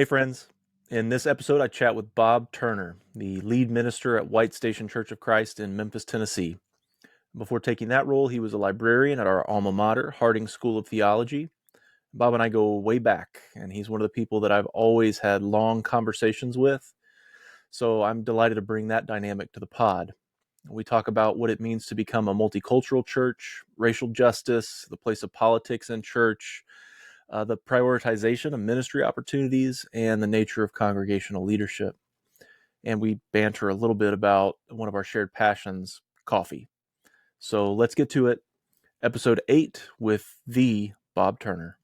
Hey, friends. In this episode, I chat with Bob Turner, the lead minister at White Station Church of Christ in Memphis, Tennessee. Before taking that role, he was a librarian at our alma mater, Harding School of Theology. Bob and I go way back, and he's one of the people that I've always had long conversations with. So I'm delighted to bring that dynamic to the pod. We talk about what it means to become a multicultural church, racial justice, the place of politics in church, the prioritization of ministry opportunities, and the nature of congregational leadership. And we banter a little bit about one of our shared passions, coffee. So let's get to it. Episode 8 with the Bob Turner.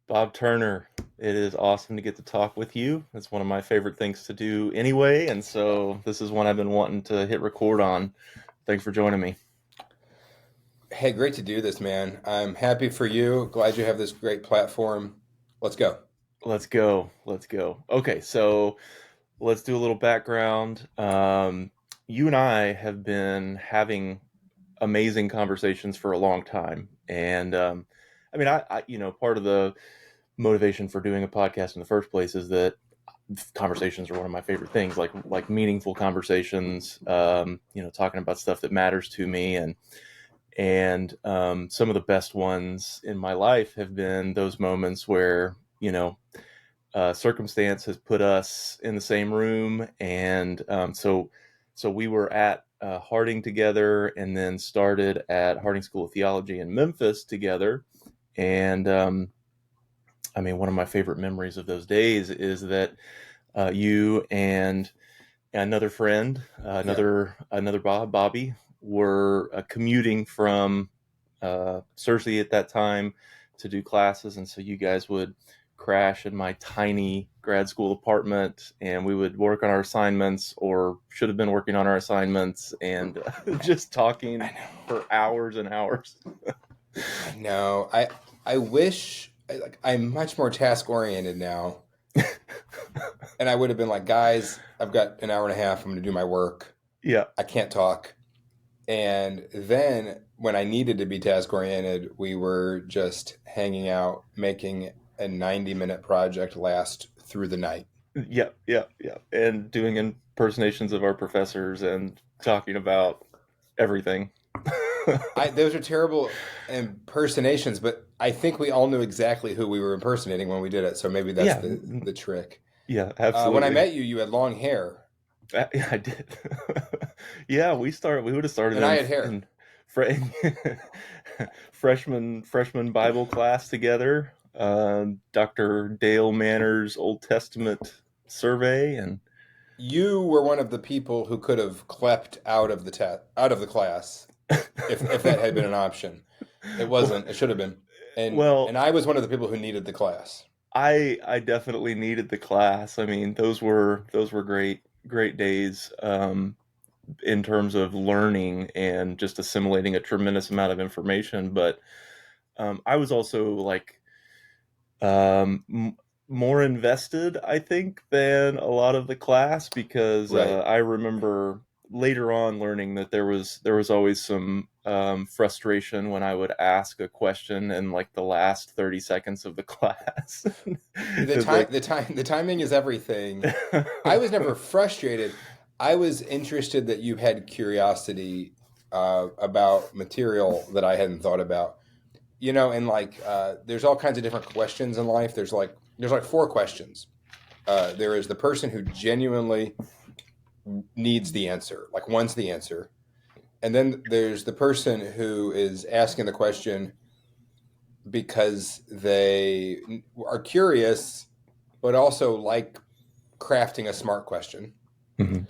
Bob Turner, it is awesome to get to talk with you. It's one of my favorite things to do anyway, and so this is one I've been wanting to hit record on. Thanks for joining me. Hey, great to do this, man. I'm happy for you. Glad you have this great platform. Let's go. Let's go. Okay, so let's do a little background. You and I have been having amazing conversations for a long time, and part of the motivation for doing a podcast in the first place is that conversations are one of my favorite things, like meaningful conversations. Talking about stuff that matters to me, and some of the best ones in my life have been those moments where circumstance has put us in the same room, and so we were at Harding together, and then started at Harding School of Theology in Memphis together. And one of my favorite memories of those days is that you and another friend, another Bobby, were commuting from Searcy at that time to do classes, and so you guys would crash in my tiny grad school apartment, and we would work on our assignments, or should have been working on our assignments, and just talking for hours and hours. I know. I wish I'm much more task oriented now. And I would have been like, guys, I've got an hour and a half. I'm going to do my work. Yeah. I can't talk. And then when I needed to be task oriented, we were just hanging out, making a 90-minute project last through the night. Yeah. And doing impersonations of our professors and talking about everything. Those are terrible impersonations, but I think we all knew exactly who we were impersonating when we did it. So maybe that's the trick. Yeah, absolutely. When I met you, you had long hair. I did. Yeah, we would have started. And I had hair. Freshman Bible class together. Dr. Dale Manner's Old Testament survey, and you were one of the people who could have clept out of the class if that had been an option. It wasn't. It should have been. And I was one of the people who needed the class. I definitely needed the class. I mean, those were great days in terms of learning and just assimilating a tremendous amount of information. But I was also more invested, I think, than a lot of the class, because Right. I remember later on learning that there was always some frustration when I would ask a question in the last 30 seconds of the class. The timing is everything. I was never frustrated. I was interested that you had curiosity about material that I hadn't thought about. And there's all kinds of different questions in life. There's 4 questions. There is the person who genuinely needs the answer, wants the answer. And then there's the person who is asking the question because they are curious, but also like crafting a smart question. Mm-hmm.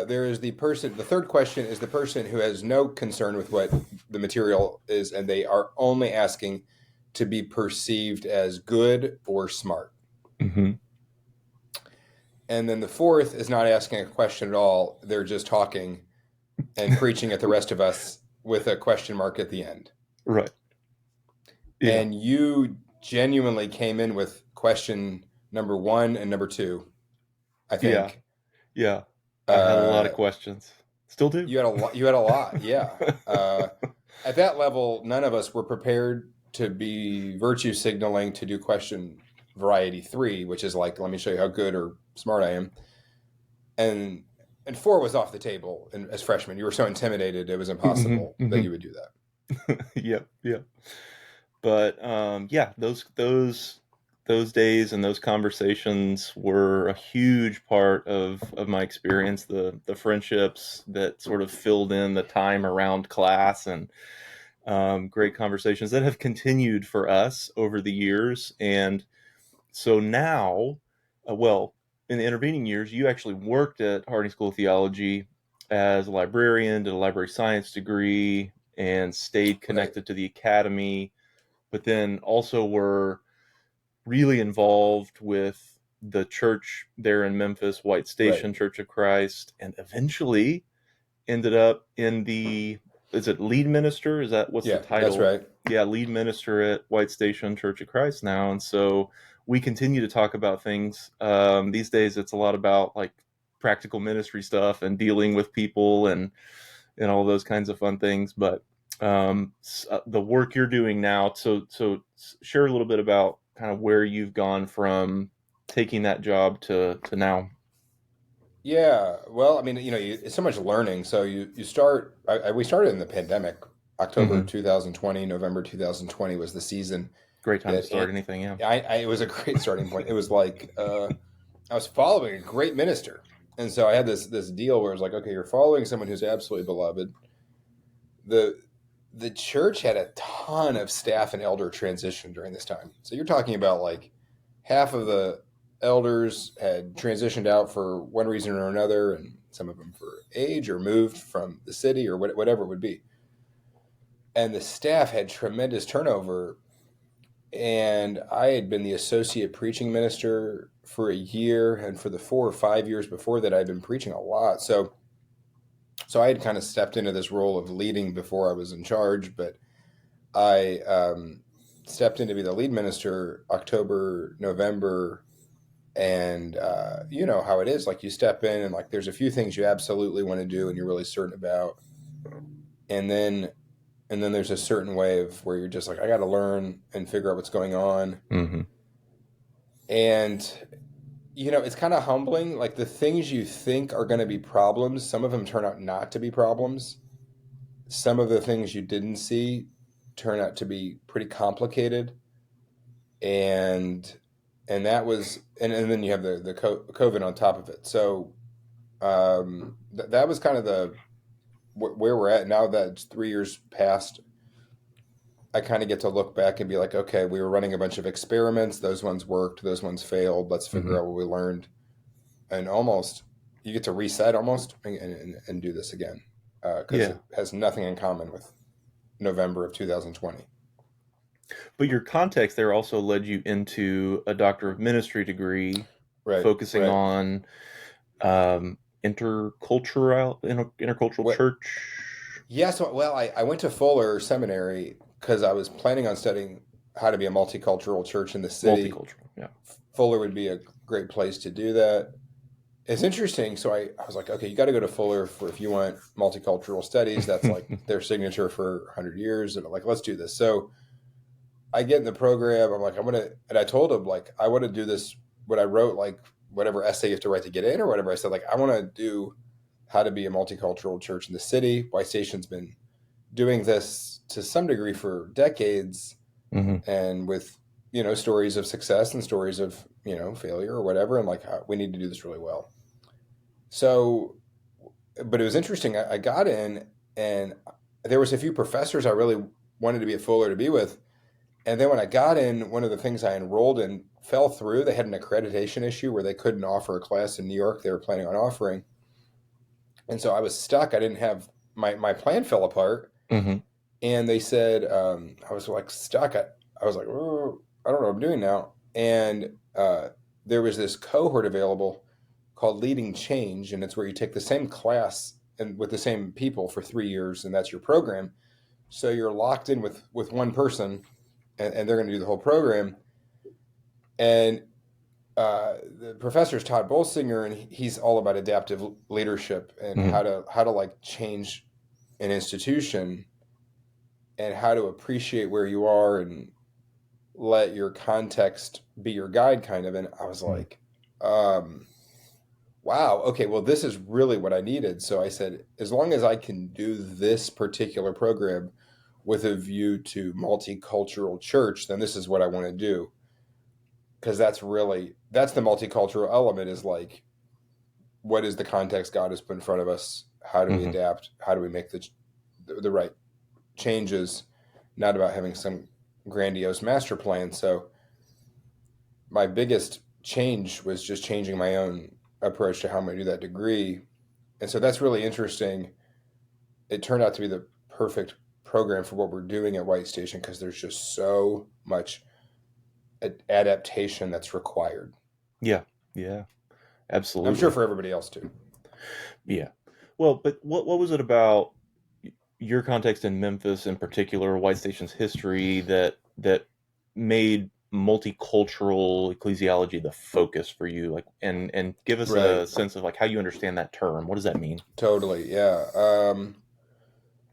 There is the third question is the person who has no concern with what the material is, and they are only asking to be perceived as good or smart. Mm-hmm. And then the fourth is not asking a question at all. They're just talking and preaching at the rest of us with a question mark at the end. Right. Yeah. And you genuinely came in with question number 1 and number 2, I think. Yeah. I had a lot of questions. Still do. You had a lot, yeah. At that level, none of us were prepared to be virtue signaling to do question variety 3, which is like, let me show you how good or smart I am. And 4 was off the table. And as freshmen, you were so intimidated, it was Hmm. impossible that Hmm. you would do that. Yep, yep. But yeah, those days and those conversations were a huge part of my experience. The friendships that sort of filled in the time around class, and great conversations that have continued for us over the years. And so now, well, in the intervening years, you actually worked at Harding School of Theology as a librarian, did a library science degree, and stayed Right. connected to the academy, but then also were really involved with the church there in Memphis, White Right. Station Church of Christ, and eventually ended up in the, is it lead minister? Is that, what's the Yeah, that's title? right. Yeah, lead minister at White Station Church of Christ now. And so we continue to talk about things. These days, it's a lot about like practical ministry stuff and dealing with people and all those kinds of fun things. But the work you're doing now, so share a little bit about kind of where you've gone from taking that job to now. Yeah. Well, I mean, it's so much learning. So you start. We started in the pandemic, October Hmm. 2020, November 2020 was the season Great time to that. start anything. Yeah. It was a great starting point. It was like I was following a great minister, and so I had this deal where it was like, okay, you're following someone who's absolutely beloved. the The church had a ton of staff and elder transition during this time. So you're talking about like half of the elders had transitioned out for one reason or another, and some of them for age or moved from the city or whatever it would be. And the staff had tremendous turnover. And I had been the associate preaching minister for a year, and for the 4 or 5 years before that, I'd been preaching a lot. So I had kind of stepped into this role of leading before I was in charge, but I stepped in to be the lead minister October, November, and you know how it is. Like you step in, and like there's a few things you absolutely want to do, and you're really certain about, and then there's a certain way of where you're just like, I got to learn and figure out what's going on, Hmm. and it's kind of humbling. Like the things you think are going to be problems, some of them turn out not to be problems. Some of the things you didn't see turn out to be pretty complicated, and that was, and then you have the COVID on top of it. So that was kind of the where we're at now. That it's 3 years past, I kind of get to look back and be like, okay, we were running a bunch of experiments. Those ones worked. Those ones failed. Let's figure Hmm. out what we learned, and almost you get to reset almost and do this again because Yeah. it has nothing in common with November of 2020. But your context there also led you into a Doctor of Ministry degree Right, focusing right. on intercultural What? church. Yeah, so well, I went to Fuller Seminary because I was planning on studying how to be a multicultural church in the city. Multicultural. Yeah. Fuller would be a great place to do that. It's interesting. So I was like, okay, you got to go to Fuller for if you want multicultural studies. That's like their signature for 100 years. And I'm like, let's do this. So I get in the program. I'm like, and I told him, like, I want to do this, what I wrote, like, whatever essay you have to write to get in or whatever. I said, like, I want to do how to be a multicultural church in the city. White Station's been doing this to some degree for decades, Hmm. and with stories of success and stories of failure or whatever, and like we need to do this really well. So but it was interesting. I got in, and there was a few professors I really wanted to be at Fuller to be with, and then when I got in, one of the things I enrolled in fell through. They had an accreditation issue where they couldn't offer a class in New York they were planning on offering, and so I was stuck. I didn't have my plan fell apart, Hmm. and they said I was like stuck. I was like, oh, I don't know what I'm doing now. And there was this cohort available called Leading Change, and it's where you take the same class and with the same people for 3 years, and that's your program. So you're locked in with one person, and they're going to do the whole program. And the professor's Todd Bolsinger, and he's all about adaptive leadership and Mm-hmm. how to like change an institution and how to appreciate where you are and let your context be your guide, kind of. And I was like, um, wow, okay, well, this is really what I needed. So I said, as long as I can do this particular program with a view to multicultural church, then this is what I want to do. Because that's the multicultural element, is like, what is the context God has put in front of us? How do we Mm-hmm. adapt? How do we make the right changes? Not about having some grandiose master plan. So my biggest change was just changing my own approach to how I'm going to do that degree. And so that's really interesting. It turned out to be the perfect program for what we're doing at White Station, because there's just so much adaptation that's required. Yeah. Yeah. I'm sure Absolutely. for everybody else too. Yeah. Well, but what was it about your context in Memphis, in particular, White Station's history, that made multicultural ecclesiology the focus for you? Like, and give us Right. a sense of like how you understand that term. What does that mean? Totally. Yeah.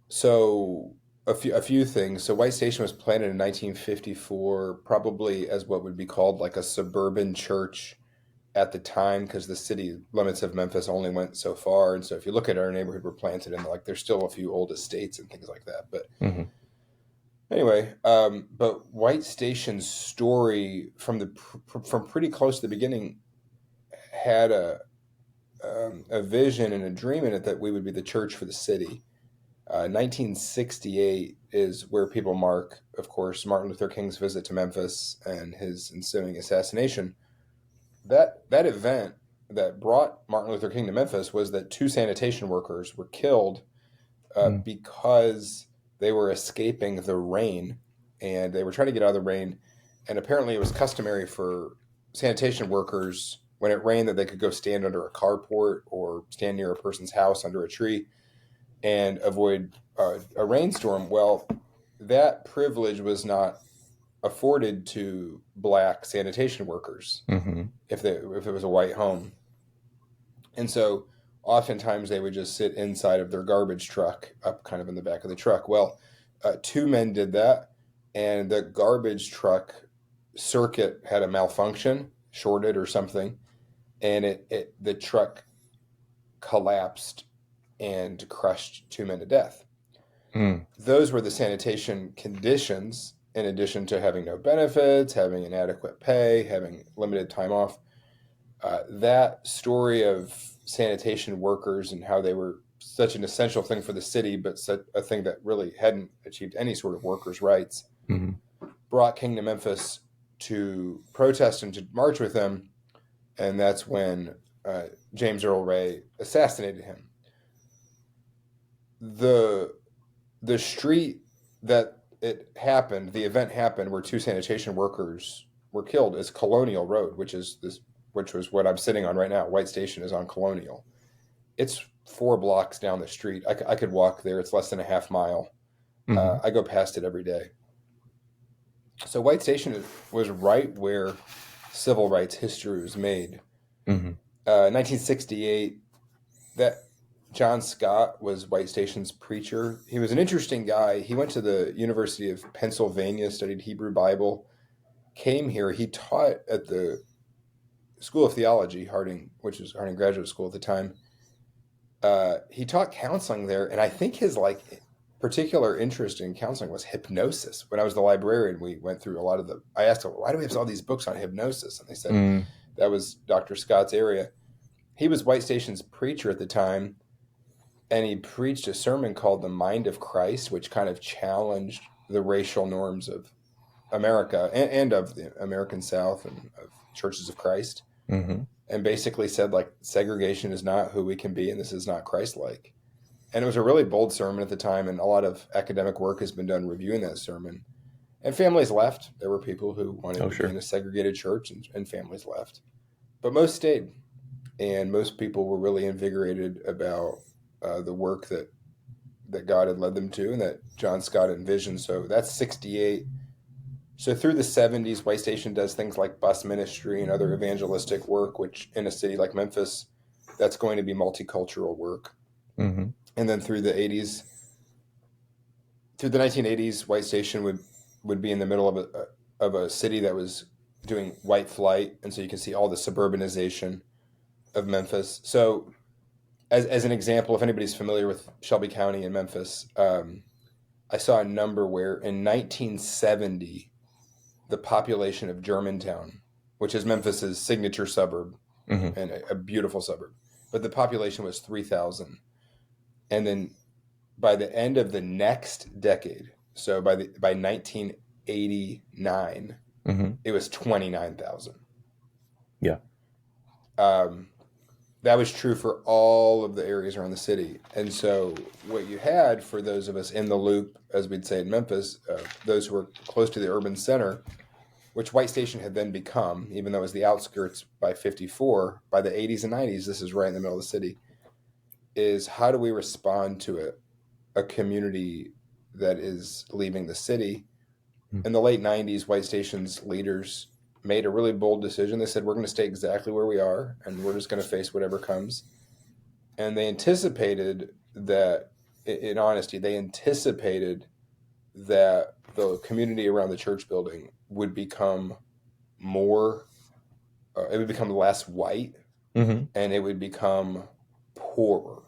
So a few things. So White Station was planted in 1954, probably as what would be called like a suburban church at the time, because the city limits of Memphis only went so far. And so if you look at our neighborhood, we're planted in, like, there's still a few old estates and things like that. But Mm-hmm. anyway, but White Station's story from pretty close to the beginning had a vision and a dream in it that we would be the church for the city. 1968 is where people mark, of course, Martin Luther King's visit to Memphis and his ensuing assassination. That event that brought Martin Luther King to Memphis was that two sanitation workers were killed because they were escaping the rain, and they were trying to get out of the rain. And apparently, it was customary for sanitation workers, when it rained, that they could go stand under a carport or stand near a person's house under a tree and avoid a rainstorm. Well, that privilege was not afforded to black sanitation workers Mm-hmm. if it was a white home. And so oftentimes they would just sit inside of their garbage truck, up kind of in the back of the truck. Well, two men did that, and the garbage truck circuit had a malfunction, shorted or something, and the truck collapsed and crushed two men to death. Mm. Those were the sanitation conditions, in addition to having no benefits, having inadequate pay, having limited time off. That story of sanitation workers and how they were such an essential thing for the city, but such a thing that really hadn't achieved any sort of workers' rights, Mm-hmm. brought King to Memphis to protest and to march with him. And that's when James Earl Ray assassinated him. The street that the event happened, where two sanitation workers were killed, is Colonial Road, which was what I'm sitting on right now. White Station is on Colonial. It's 4 blocks down the street. I could walk there. It's less than a half mile. Mm-hmm. I go past it every day. So White Station was right where civil rights history was made. Mm-hmm. 1968, that John Scott was White Station's preacher. He was an interesting guy. He went to the University of Pennsylvania, studied Hebrew Bible, came here. He taught at the School of Theology, Harding, which was Harding Graduate School at the time. He taught counseling there, and I think his particular interest in counseling was hypnosis. When I was the librarian, we went through a lot of I asked him, why do we have all these books on hypnosis? And they said Mm. that was Dr. Scott's area. He was White Station's preacher at the time, and he preached a sermon called The Mind of Christ, which kind of challenged the racial norms of America and of the American South and of Churches of Christ, Mm-hmm. and basically said, like, segregation is not who we can be, and this is not Christ-like. And it was a really bold sermon at the time, and a lot of academic work has been done reviewing that sermon. And families left. There were people who wanted Oh, to be sure. in a segregated church, and families left. But most stayed, and most people were really invigorated about the work that God had led them to and that John Scott envisioned. So that's 68. So through the 70s, White Station does things like bus ministry and other evangelistic work, which in a city like Memphis, that's going to be multicultural work. Mm-hmm. And then through the 80s, through the 1980s, White Station would be in the middle of a city that was doing white flight, and so you can see all the suburbanization of Memphis. So, as an example, if anybody's familiar with Shelby County in Memphis, I saw a number where in 1970, the population of Germantown, which is Memphis's signature suburb Mm-hmm. and a beautiful suburb, but the population was 3,000, and then by the end of the next decade, so by 1989, Mm-hmm. it was 29,000. Yeah. That was true for all of the areas around the city. And so what you had for those of us in the loop, as we'd say in Memphis, those who were close to the urban center, which White Station had then become, even though it was the outskirts by 54, by the 80s and 90s, this is right in the middle of the city, is how do we respond to a community that is leaving the city? In the late 90s, White Station's leaders made a really bold decision. They said, we're going to stay exactly where we are, and we're just going to face whatever comes. And they anticipated that, in honesty, they anticipated that the community around the church building would become more, it would become less white, Mm-hmm. and it would become poorer.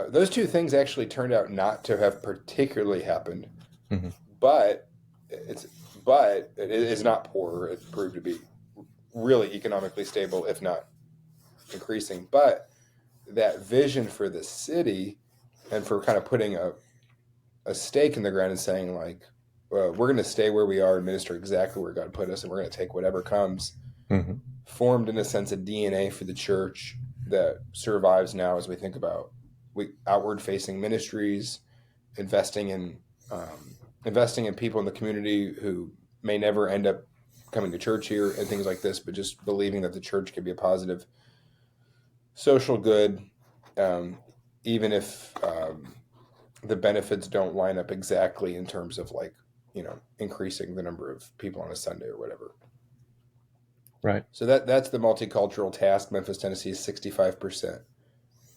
Those two things actually turned out not to have particularly happened, Mm-hmm. but it's but it is not poorer. It proved to be really economically stable, if not increasing. But that vision for the city and for kind of putting a stake in the ground and saying, like, we're going to stay where we are and minister exactly where God put us, and we're going to take whatever comes, Mm-hmm. formed, in a sense, a DNA for the church that survives now as we think about outward-facing ministries, investing in people in the community who may never end up coming to church here and things like this, but just believing that the church can be a positive social good, even if the benefits don't line up exactly in terms of, like, increasing the number of people on a Sunday or whatever. Right. So that's the multicultural task. Memphis, Tennessee is 65%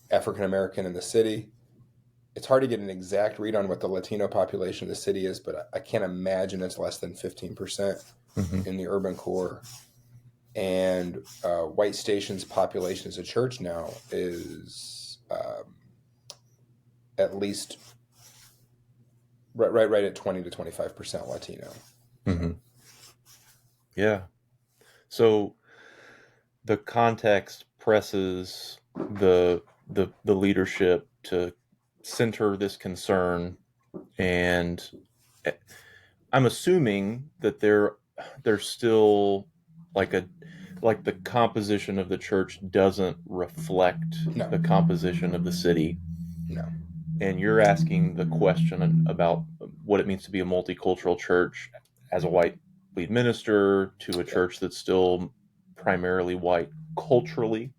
African American in the city. It's hard to get an exact read on what the Latino population of the city is, but I can't imagine it's less than 15% Mm-hmm. in the urban core. And White Station's population as a church now is at least right at 20 to 25% Latino. Mm-hmm. Yeah. So the context presses the leadership to center this concern, and I'm assuming that there's still like the composition of the church doesn't reflect No. the composition of the city. No. And you're asking the question about what it means to be a multicultural church as a white lead minister to a church that's still primarily white culturally.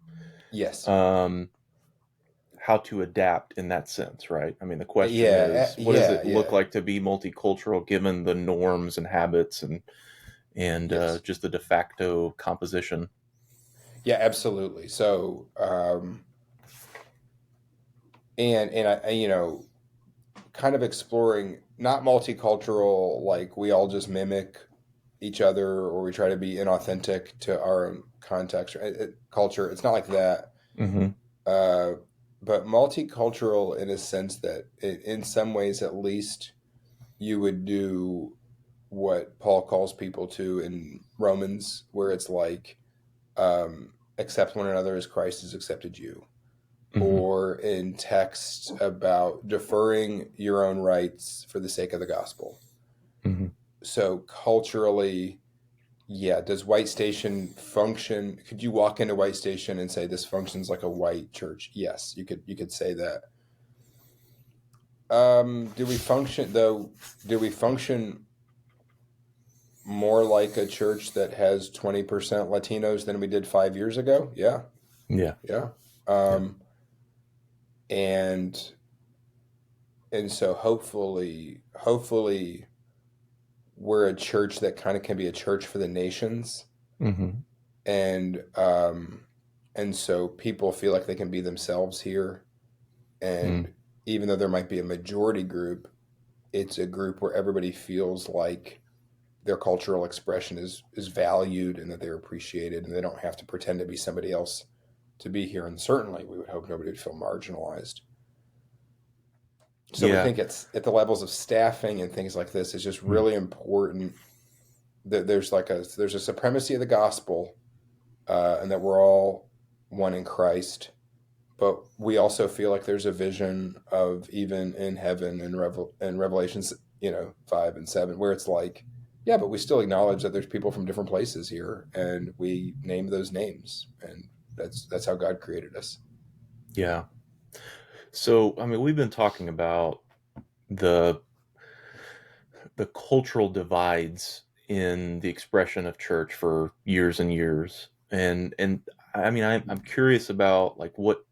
Yes. How to adapt in that sense, right? I mean, the question is, what does it look like to be multicultural given the norms and habits and Yes. just the de facto composition? Yeah, absolutely. So, and I, kind of exploring not multicultural, like we all just mimic each other or we try to be inauthentic to our own context or culture. It's not like that. Mm-hmm. But multicultural in a sense that in some ways, at least, you would do what Paul calls people to in Romans, where it's like, accept one another as Christ has accepted you. Mm-hmm. Or in texts about deferring your own rights for the sake of the gospel. Mm-hmm. So culturally, yeah, does White Station function? Could you walk into White Station and say this functions like a white church? Yes, you could say that. Do we function though? Do we function more like a church that has 20% Latinos than we did 5 years ago? Yeah. Yeah. Yeah. And so hopefully we're a church that kind of can be a church for the nations, Mm-hmm. and so people feel like they can be themselves here, Mm. and even though there might be a majority group, it's a group where everybody feels like their cultural expression is valued and that they're appreciated, and they don't have to pretend to be somebody else to be here. And certainly, we would hope nobody would feel marginalized. So we Yeah. think it's at the levels of staffing and things like this. It's just Mm. really important that there's a supremacy of the gospel, and that we're all one in Christ. But we also feel like there's a vision of even in heaven and Revelations, 5 and 7, where it's like, yeah, but we still acknowledge that there's people from different places here, and we name those names, and that's how God created us. Yeah. So, I mean, we've been talking about the the cultural divides in the expression of church for years and years, and I mean, I'm curious about like what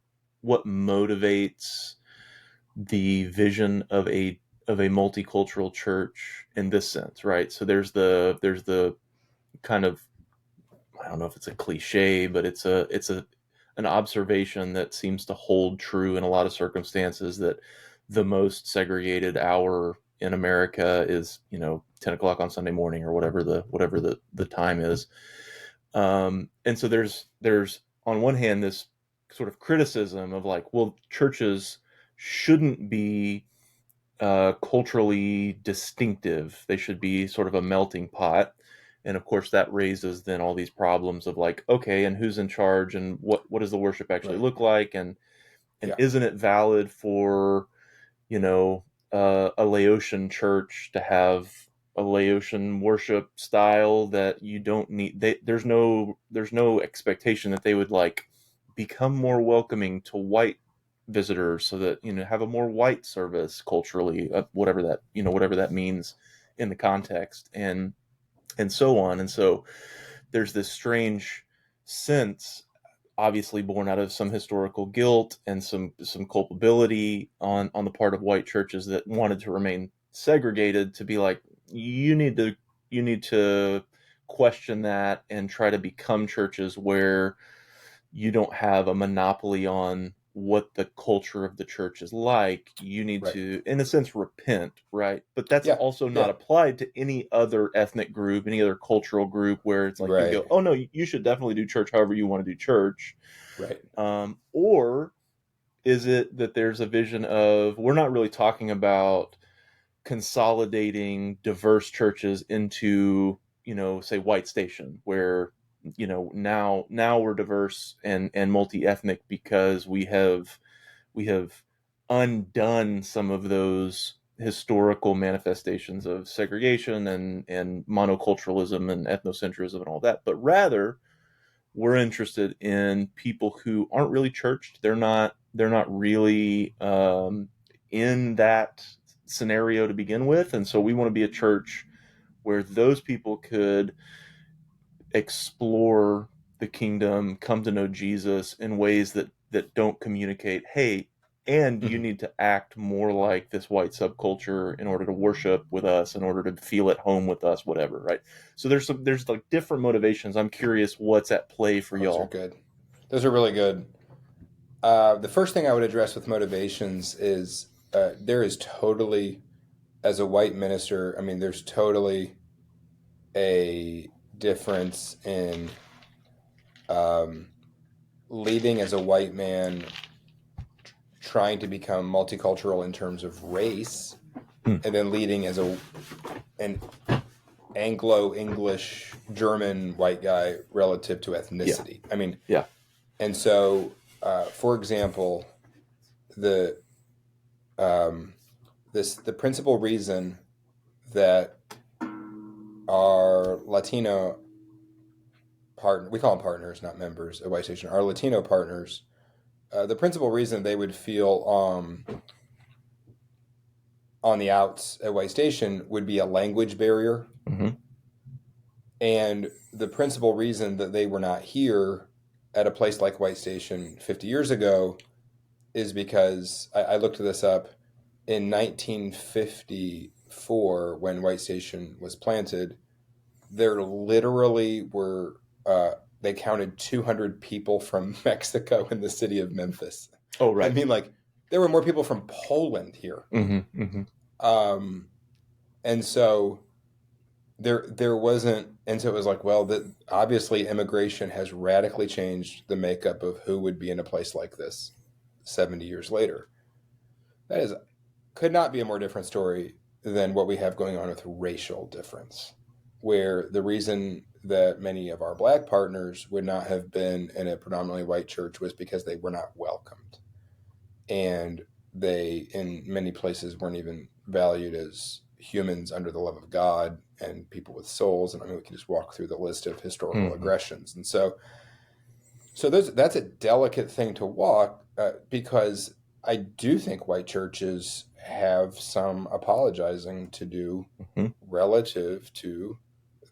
motivates the vision of a multicultural church in this sense, right? So there's the kind of, I don't know if it's a cliche, but it's a an observation that seems to hold true in a lot of circumstances, that the most segregated hour in America is 10 o'clock on Sunday morning, or whatever the time is. And so there's on one hand this sort of criticism of like, well, churches shouldn't be culturally distinctive. They should be sort of a melting pot. And of course, that raises then all these problems of like, okay, and who's in charge, and what does the worship actually Right. look like, and Yeah. isn't it valid for you know a Laotian church to have a Laotian worship style that you don't need? There's no expectation that they would like become more welcoming to white visitors, so that have a more white service culturally, whatever that means in the context, and so on. And so there's this strange sense, obviously born out of some historical guilt and some culpability on the part of white churches that wanted to remain segregated, to be like, you need to question that and try to become churches where you don't have a monopoly on what the culture of the church is like. You need Right. to, in a sense, repent, right? But that's Yeah. also not Yeah. applied to any other ethnic group, any other cultural group, where it's like you Right. go, oh no, you should definitely do church however you want to do church. Right. Or is it that there's a vision of, we're not really talking about consolidating diverse churches into, say White Station, where now we're diverse and multi-ethnic because we have undone some of those historical manifestations of segregation and monoculturalism and ethnocentrism and all that, but rather we're interested in people who aren't really churched. They're not really in that scenario to begin with, and so we want to be a church where those people could explore the kingdom, come to know Jesus in ways that don't communicate, hey, and you Mhm. need to act more like this white subculture in order to worship with us, in order to feel at home with us, whatever, right? So there's like different motivations. I'm curious what's at play for Those are y'all. good. Those are really good. The first thing I would address with motivations is, there is totally, as a white minister, I mean, there's totally a difference in um, leading as a white man, trying to become multicultural in terms of race, Hmm. and then leading as an Anglo English German white guy relative to Yeah. ethnicity. I mean, Yeah. and so, for example, the um, the principal reason that our Latino partner, we call them partners, not members at White Station, our Latino partners, the principal reason they would feel on the outs at White Station would be a language barrier. Hmm. And the principal reason that they were not here at a place like White Station 50 years ago is because I looked this up. In 1950, 1964, when White Station was planted, there literally were, they counted 200 people from Mexico in the city of Memphis. Oh, I right. mean, like, there were more people from Poland here. Mm-hmm, mm-hmm. And so there wasn't, and so it was like, well, that obviously immigration has radically changed the makeup of who would be in a place like this 70 years later. That is, could not be a more different story than what we have going on with racial difference, where the reason that many of our black partners would not have been in a predominantly white church was because they were not welcomed. And they, in many places, weren't even valued as humans under the love of God and people with souls. And I mean, we can just walk through the list of historical Mm-hmm. aggressions. And so that's a delicate thing to walk, because I do think white churches have some apologizing to do Mm-hmm. relative to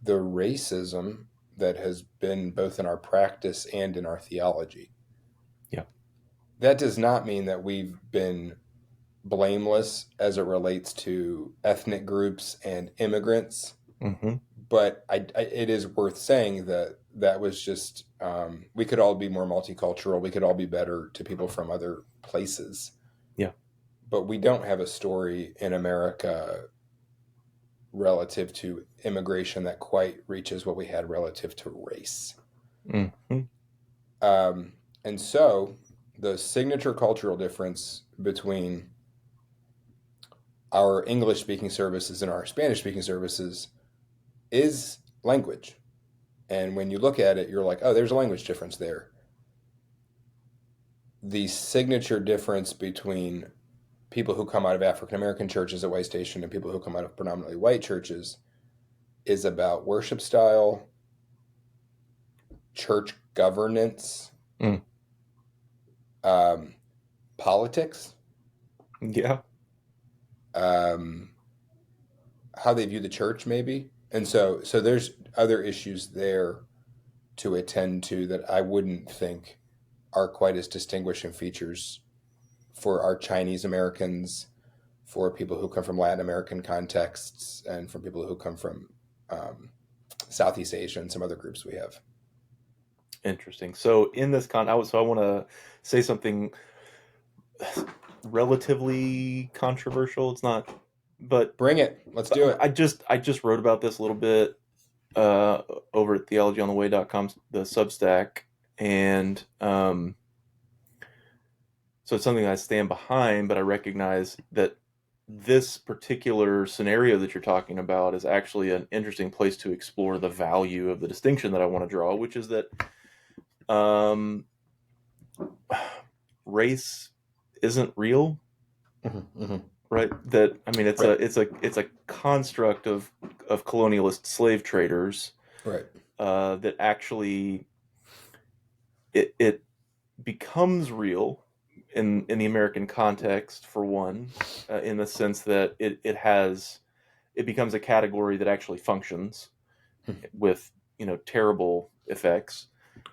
the racism that has been both in our practice and in our theology. Yeah. That does not mean that we've been blameless as it relates to ethnic groups and immigrants. Mm-hmm. But it is worth saying that that was just, we could all be more multicultural. We could all be better to people from other places. Yeah. But we don't have a story in America relative to immigration that quite reaches what we had relative to race. Mm-hmm. And so the signature cultural difference between our English speaking services and our Spanish speaking services is language. And when you look at it, you're like, oh, there's a language difference there. The signature difference between people who come out of African American churches at White Station and people who come out of predominantly white churches is about worship style, church governance, Mm. Politics, Yeah. How they view the church, maybe. And so there's other issues there to attend to that I wouldn't think are quite as distinguishing features for our Chinese Americans, for people who come from Latin American contexts, and from people who come from Southeast Asia and some other groups we have. Interesting. So in this I want to say something relatively controversial. It's not, but Bring it. Let's do it. I just wrote about this a little bit over at theologyontheway.com, the Substack, and so it's something I stand behind, but I recognize that this particular scenario that you're talking about is actually an interesting place to explore the value of the distinction that I want to draw, which is that um, race isn't real, Mm-hmm, mm-hmm. right? That, I mean, Right. It's a construct of colonialist slave traders, Right. that actually it becomes real in the American context, for one, in the sense that it becomes a category that actually functions with, terrible effects.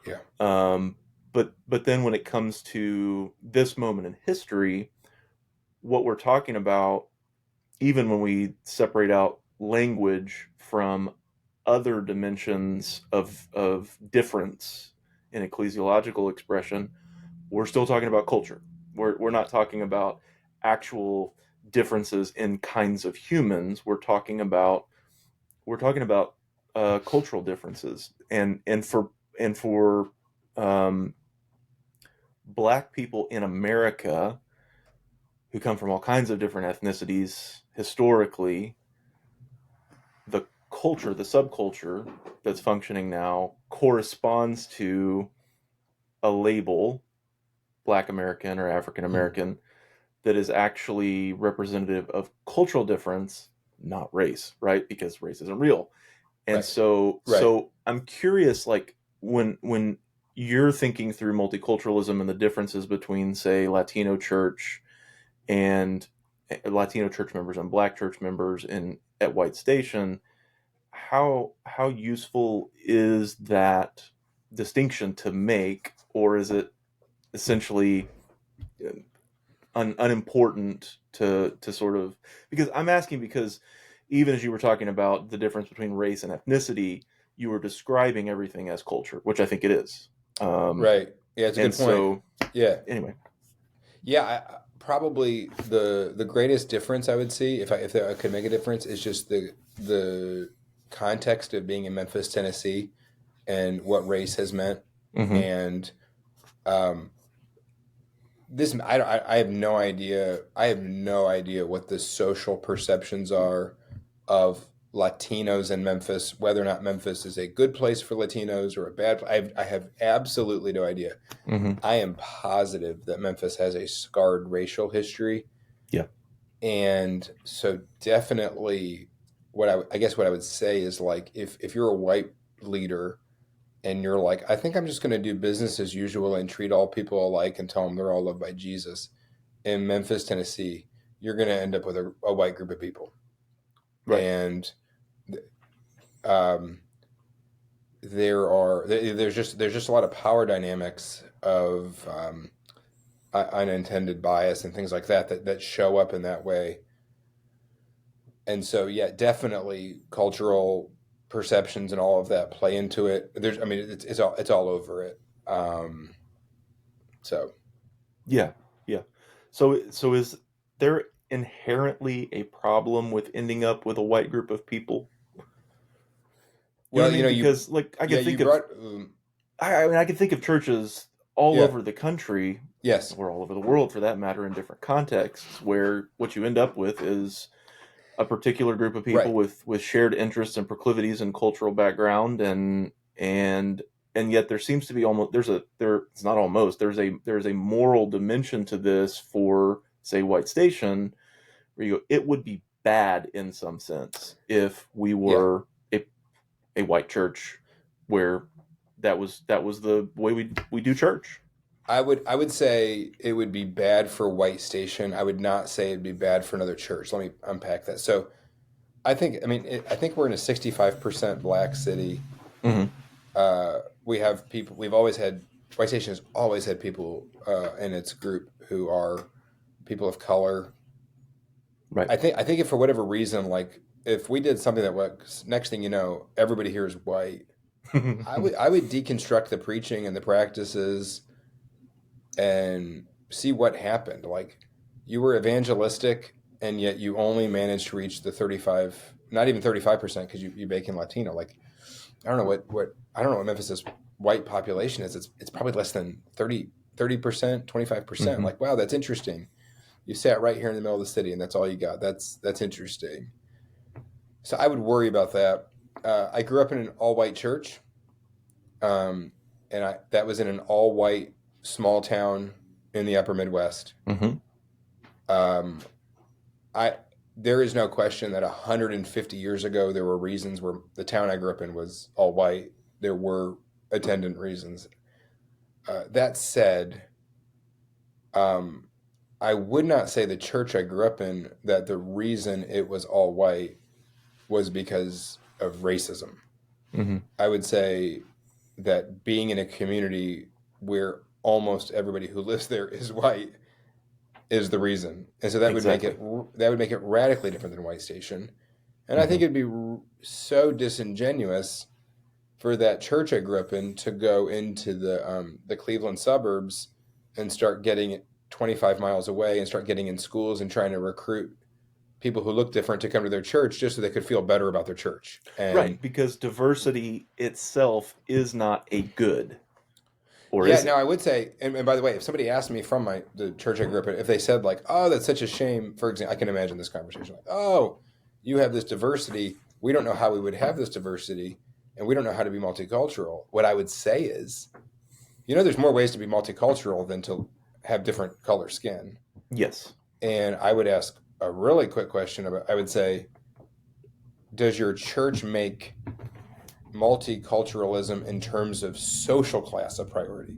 Yeah. But then when it comes to this moment in history, what we're talking about, even when we separate out language from other dimensions of difference in ecclesiological expression, we're still talking about culture. We're not talking about actual differences in kinds of humans. We're talking about cultural differences, and for um, Black people in America who come from all kinds of different ethnicities historically, the culture, the subculture that's functioning now corresponds to a label, Black American or African American, that is actually representative of cultural difference, not race, right? Because race isn't real. And Right. so Right. so I'm curious, like, when you're thinking through multiculturalism and the differences between, say, and Latino church members and Black church members in at White Station, how useful is that distinction to make, or is it essentially unimportant to sort of, because I'm asking because even as you were talking about the difference between race and ethnicity, you were describing everything as culture, which I think it is. Um, Right. Yeah, it's a and good point. so Yeah. anyway, Yeah, probably the greatest difference I would see, if I could make a difference, is just the context of being in Memphis, Tennessee, and what race has meant. hmm And um, this, I have no idea. I have no idea what the social perceptions are of Latinos in Memphis, whether or not Memphis is a good place for Latinos or a bad. I have absolutely no idea. hmm I am positive that Memphis has a scarred racial history. yeah, And so definitely I guess what I would say is, like, if you're a white leader and you're like, I think I'm just going to do business as usual and treat all people alike and tell them they're all loved by Jesus in Memphis, Tennessee, you're going to end up with a white group of people. right. And um, there's just a lot of power dynamics of unintended bias and things like that show up in that way. And so, yeah, definitely cultural perceptions and all of that play into it. I mean, it's all over it. Um, so Yeah, yeah. So is there inherently a problem with ending up with a white group of people? You know well, what I mean? Because like I yeah, could you think of brought I mean I could think of churches all yeah, over the country yes, or all over the world for that matter in different contexts where what you end up with is a particular group of people right, with shared interests and proclivities and cultural background and and yet there seems to be almost there it's not almost there's a moral dimension to this for say White Station where you go it would be bad in some sense if we yeah. were a white church where that was the way we do church. I would say it would be bad for White Station. I would not say it'd be bad for another church. Let me unpack that. So I think we're in a 65% black city. hmm We have people. We've always had White Station has always had people in its group who are people of color. Right. I think if for whatever reason, like if we did something that was next thing you know, everybody here is white. I would deconstruct the preaching and the practices and see what happened. Like, you were evangelistic, and yet you only managed to reach the 35, not even 35%, because you bake in Latino. Like, I don't know what I don't know what Memphis's white population is. It's probably less than 30%, 25%. hmm Like, wow, that's interesting. You sat right here in the middle of the city, and that's all you got. That's interesting. So I would worry about that. I grew up in an all white church, um, and that was in an all white small town in the upper Midwest. hmm Um, I There is no question that 150 years ago there were reasons where the town I grew up in was all white. There were attendant reasons. That said, um, I would not say the church I grew up in that the reason it was all white was because of racism. hmm I would say that being in a community where almost everybody who lives there is white is the reason, and so exactly. that would make it radically different than White Station. And I hmm think it'd be so disingenuous for that church I grew up in to go into the Cleveland suburbs and start getting it 25 miles away and start getting in schools and trying to recruit people who look different to come to their church just so they could feel better about their church. And Right, because diversity itself is not a good, or yeah, is now it? I would say, and by the way, if somebody asked me from the church I grew up in, if they said like, "Oh, that's such a shame," for example, I can imagine this conversation like, "Oh, you have this diversity. We don't know how we would have this diversity, and we don't know how to be multicultural." What I would say is, there's more ways to be multicultural than to have different color skin. Yes. And I would ask a really quick question about. I would say, does your church make multiculturalism in terms of social class a priority?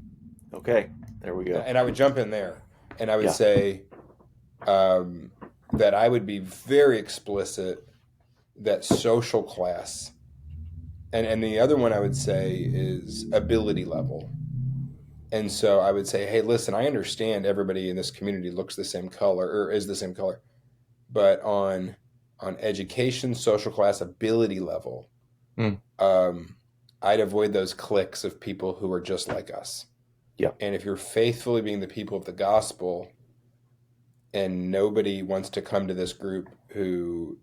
Okay. There we go. And I would jump in there, and I would Yeah. say um, that I would be very explicit that social class, and the other one I would say is ability level. And so I would say, hey, listen, I understand everybody in this community looks the same color or is the same color, but on education, social class, ability level, Mm, um, I'd avoid those cliques of people who are just like us. yeah. And if you're faithfully being the people of the gospel, and nobody wants to come to this group who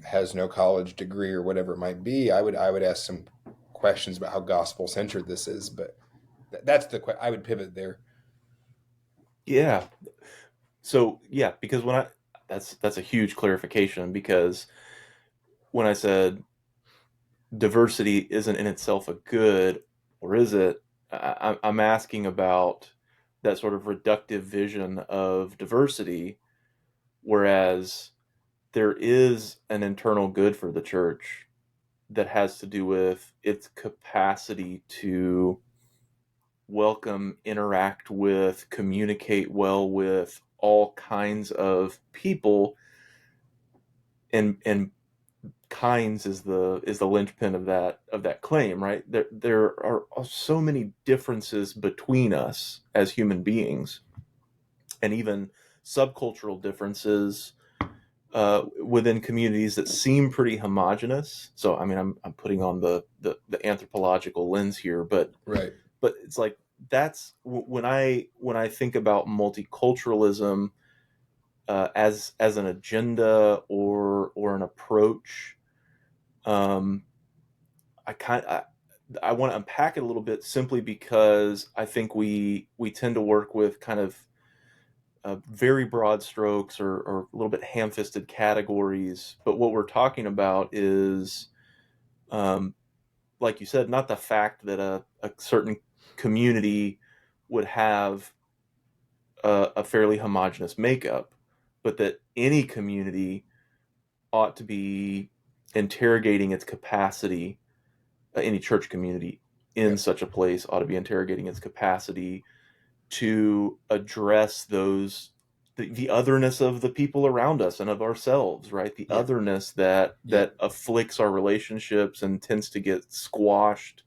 has no college degree or whatever it might be, I would ask some questions about how gospel centered this is. But that's I would pivot there. Yeah. So yeah, because that's a huge clarification, because when I said diversity isn't in itself a good, or is it? I'm asking about that sort of reductive vision of diversity, whereas there is an internal good for the church that has to do with its capacity to welcome, interact with, communicate well with all kinds of people, and kinds is the linchpin of that claim, right? There are so many differences between us as human beings, and even subcultural differences within communities that seem pretty homogenous. So I mean, I'm putting on the anthropological lens here, Right. but it's like that's when I think about multiculturalism as an agenda or an approach. Um, I kind I want to unpack it a little bit, simply because I think we tend to work with kind of very broad strokes, or a little bit ham-fisted categories. But what we're talking about is, um, like you said, not the fact that a certain community would have a fairly homogenous makeup, but that any community ought to be interrogating its capacity. Any church community in Yep. such a place ought to be interrogating its capacity to address the otherness of the people around us and of ourselves, right? The Yep. otherness that Yep. afflicts our relationships and tends to get squashed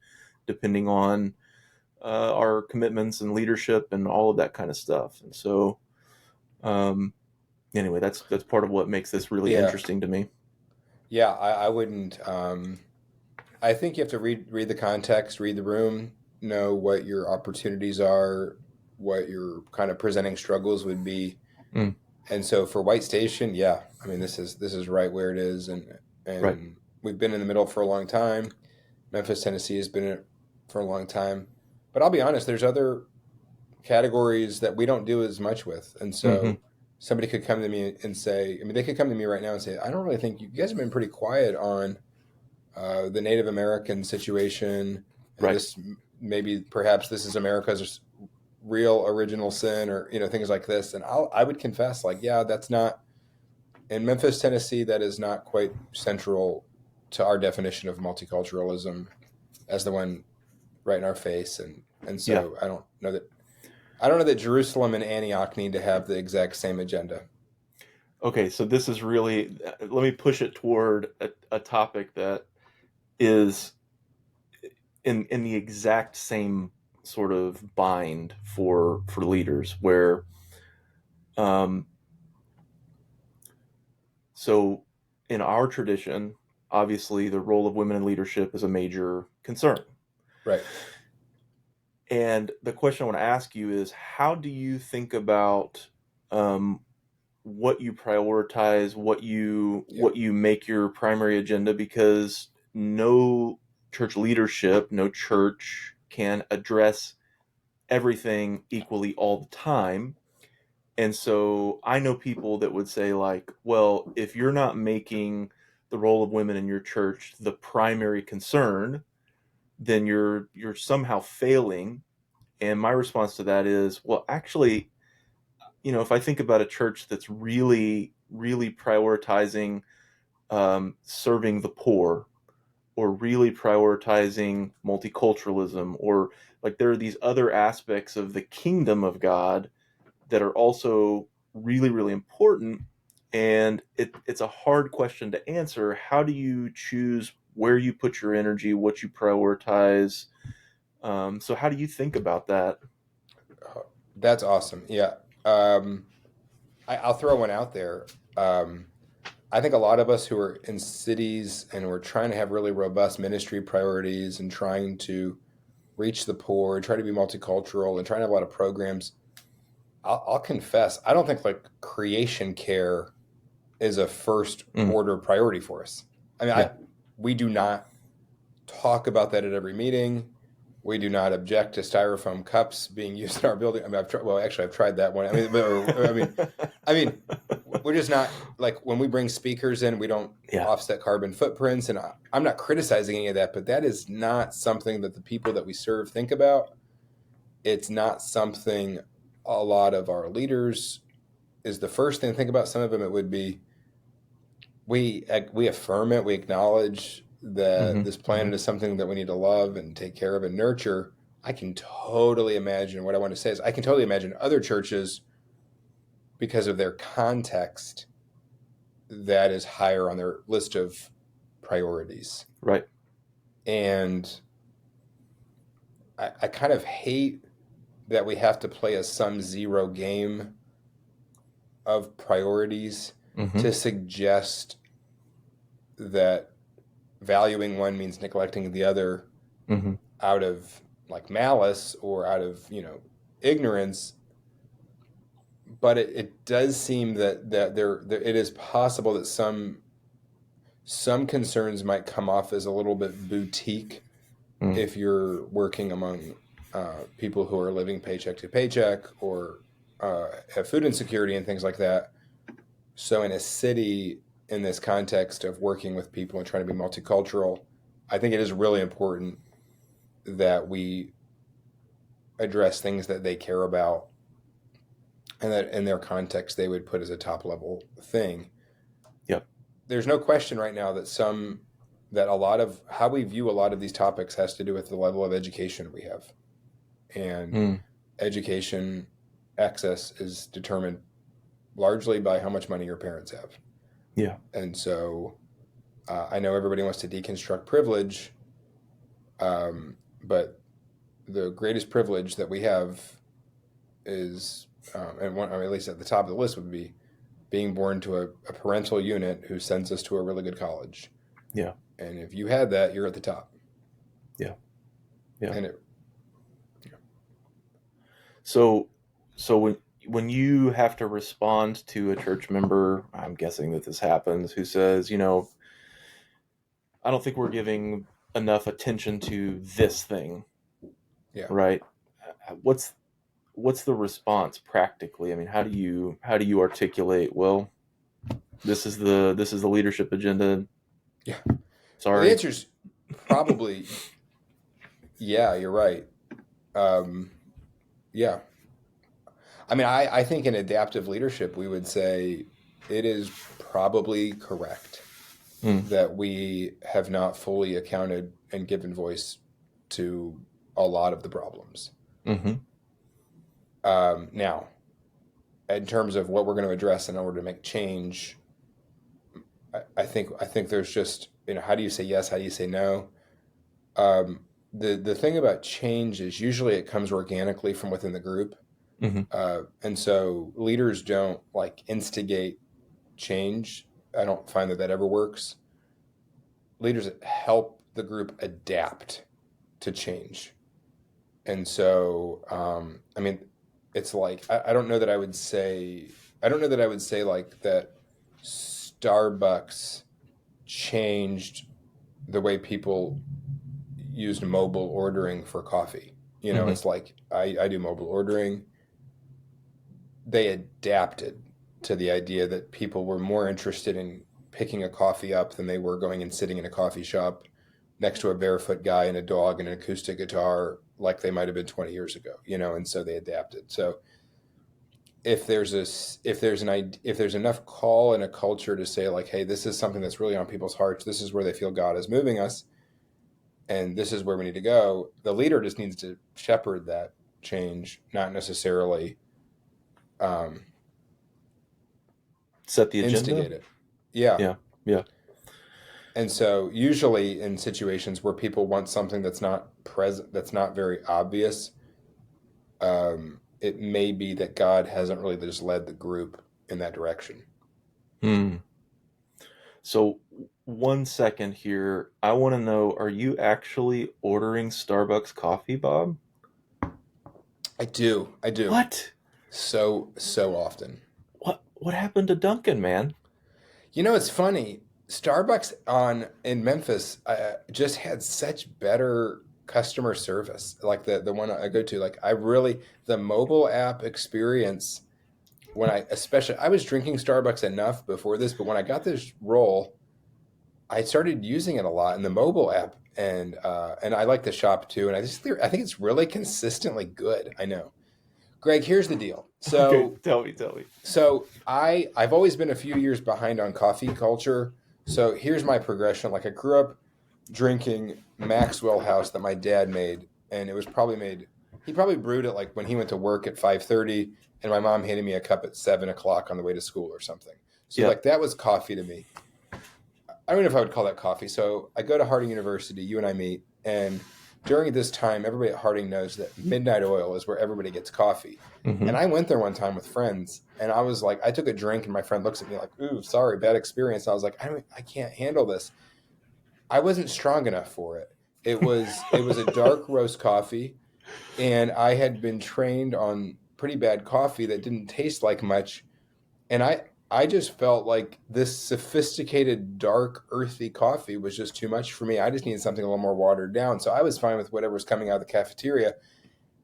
depending on our commitments and leadership and all of that kind of stuff. And so, um, anyway, that's part of what makes this really Yeah. interesting to me. Yeah. I wouldn't. I think you have to read the context, read the room, know what your opportunities are, what your kind of presenting struggles would be. Mm, And so for White Station, yeah, I mean this is right where it is, right. and we've been in the middle for a long time. Memphis, Tennessee has been in it for a long time, but I'll be honest, there's other categories that we don't do as much with, and Hmm. so somebody could come to me and say, I mean, they could come to me right now and say, I don't really think you guys have been pretty quiet on the Native American situation, and Right. this maybe perhaps this is America's real original sin, or things like this, and I would confess, like, yeah, that's not in Memphis, Tennessee. That is not quite central to our definition of multiculturalism as the one right in our face, and Yeah. so I don't know that Jerusalem and Antioch need to have the exact same agenda. Okay, so this is really, let me push it toward a topic that is in the exact same sort of bind for leaders, where um so in our tradition, obviously the role of women in leadership is a major concern. Right. And the question I want to ask you is, how do you think about um, what you prioritize, Yeah. what you make your primary agenda? Because no church leadership, no church can address everything equally all the time. And so I know people that would say, like, well, if you're not making the role of women in your church the primary concern, then you're somehow failing. And my response to that is, well, actually, if I think about a church that's really prioritizing serving the poor, or really prioritizing multiculturalism, or like there are these other aspects of the kingdom of God that are also really important. And it's a hard question to answer. How do you choose where you put your energy, what you prioritize? So how do you think about that? That's awesome. Yeah. I'll throw one out there. Um, I think a lot of us who are in cities and we're trying to have really robust ministry priorities and trying to reach the poor, try to be multicultural, and trying to have a lot of programs. I'll confess, I don't think like creation care is a first Mm, order priority for us. I mean, yeah. we do not talk about that at every meeting. We do not object to styrofoam cups being used in our building. I mean, I've tried that one. I mean, I mean, we're just not like when we bring speakers in, we don't Yeah. offset carbon footprints. And I'm not criticizing any of that, but that is not something that the people that we serve think about. It's not something a lot of our leaders is the first thing to think about. Some of them it would be we affirm it, we acknowledge that Hmm. this Hmm. planet is something that we need to love and take care of and nurture. I can totally imagine what I want to say is I can totally imagine other churches because of their context that is higher on their list of priorities. Right. And I kind of hate that we have to play a sum zero game of priorities Hmm. to suggest that valuing one means neglecting the other Hmm. out of like malice or out of ignorance. But it does seem that there it is possible that some concerns might come off as a little bit boutique Mm. if you're working among people who are living paycheck to paycheck or have food insecurity and things like that. So in a city, in this context of working with people and trying to be multicultural, I think it is really important that we address things that they care about and that in their context they would put as a top level thing. Yep. There's no question right now that a lot of how we view a lot of these topics has to do with the level of education we have. And Mm. education access is determined largely by how much money your parents have. Yeah. And so I know everybody wants to deconstruct privilege, but the greatest privilege that we have is, and one, or at least at the top of the list would be being born to a parental unit who sends us to a really good college. Yeah. And if you had that, you're at the top. Yeah. Yeah. And it, So, so when you have to respond to a church member, I'm guessing that this happens, who says, I don't think we're giving enough attention to this thing, yeah, right? What's what's the response practically? I mean, how do you articulate, well, this is the leadership agenda. yeah. Well, the Sorry. answer is probably yeah. You're right. Um, yeah. I mean, I think in adaptive leadership, we would say it is probably correct Mm. that we have not fully accounted and given voice to a lot of the problems. Hmm. Now, in terms of what we're going to address in order to make change, I think there's just how do you say yes, how do you say no? Um, the thing about change is usually it comes organically from within the group, Hmm. and so leaders don't like instigate change. I don't find that ever works. Leaders help the group adapt to change. And so, I mean, it's like I don't know that I would say like that Starbucks changed the way people used mobile ordering for coffee. Hmm. It's like I do mobile ordering. They adapted to the idea that people were more interested in picking a coffee up than they were going and sitting in a coffee shop next to a barefoot guy and a dog and an acoustic guitar like they might have been 20 years ago, and so they adapted. So if there's enough call in a culture to say like, hey, this is something that's really on people's hearts, this is where they feel God is moving us, and this is where we need to go, the leader just needs to shepherd that change, not necessarily um, Set the agenda. instigate it. Yeah. Yeah. Yeah. And so usually in situations where people want something that's not present, that's not very obvious, it may be that God hasn't really just led the group in that direction. Hmm. So, 1 second here. I want to know, are you actually ordering Starbucks coffee, Bob? I do. I do. What? So often. What happened to Duncan, man? It's funny. Starbucks on in Memphis just had such better customer service. Like the one I go to, like I really the mobile app experience when I was drinking Starbucks enough before this, but when I got this role, I started using it a lot in the mobile app, and I like the shop too. And I think it's really consistently good. I know, Greg. Here's the deal. Okay, tell me, tell me. I've always been a few years behind on coffee culture. So here's my progression. Like I grew up drinking Maxwell House that my dad made, and it was probably made. He probably brewed it like when he went to work at 5:30, and my mom handed me a cup at 7 o'clock on the way to school or something. So Yeah. like that was coffee to me. I don't know if I would call that coffee. So I go to Harding University. You and I meet, and during this time, everybody at Harding knows that Midnight Oil is where everybody gets coffee. Hmm. And I went there one time with friends, and I was like, I took a drink, and my friend looks at me like, "Ooh, sorry, bad experience." And I was like, I can't handle this. I wasn't strong enough for it. It was a dark roast coffee, and I had been trained on pretty bad coffee that didn't taste like much, and I just felt like this sophisticated dark earthy coffee was just too much for me. I just needed something a little more watered down. So I was fine with whatever was coming out of the cafeteria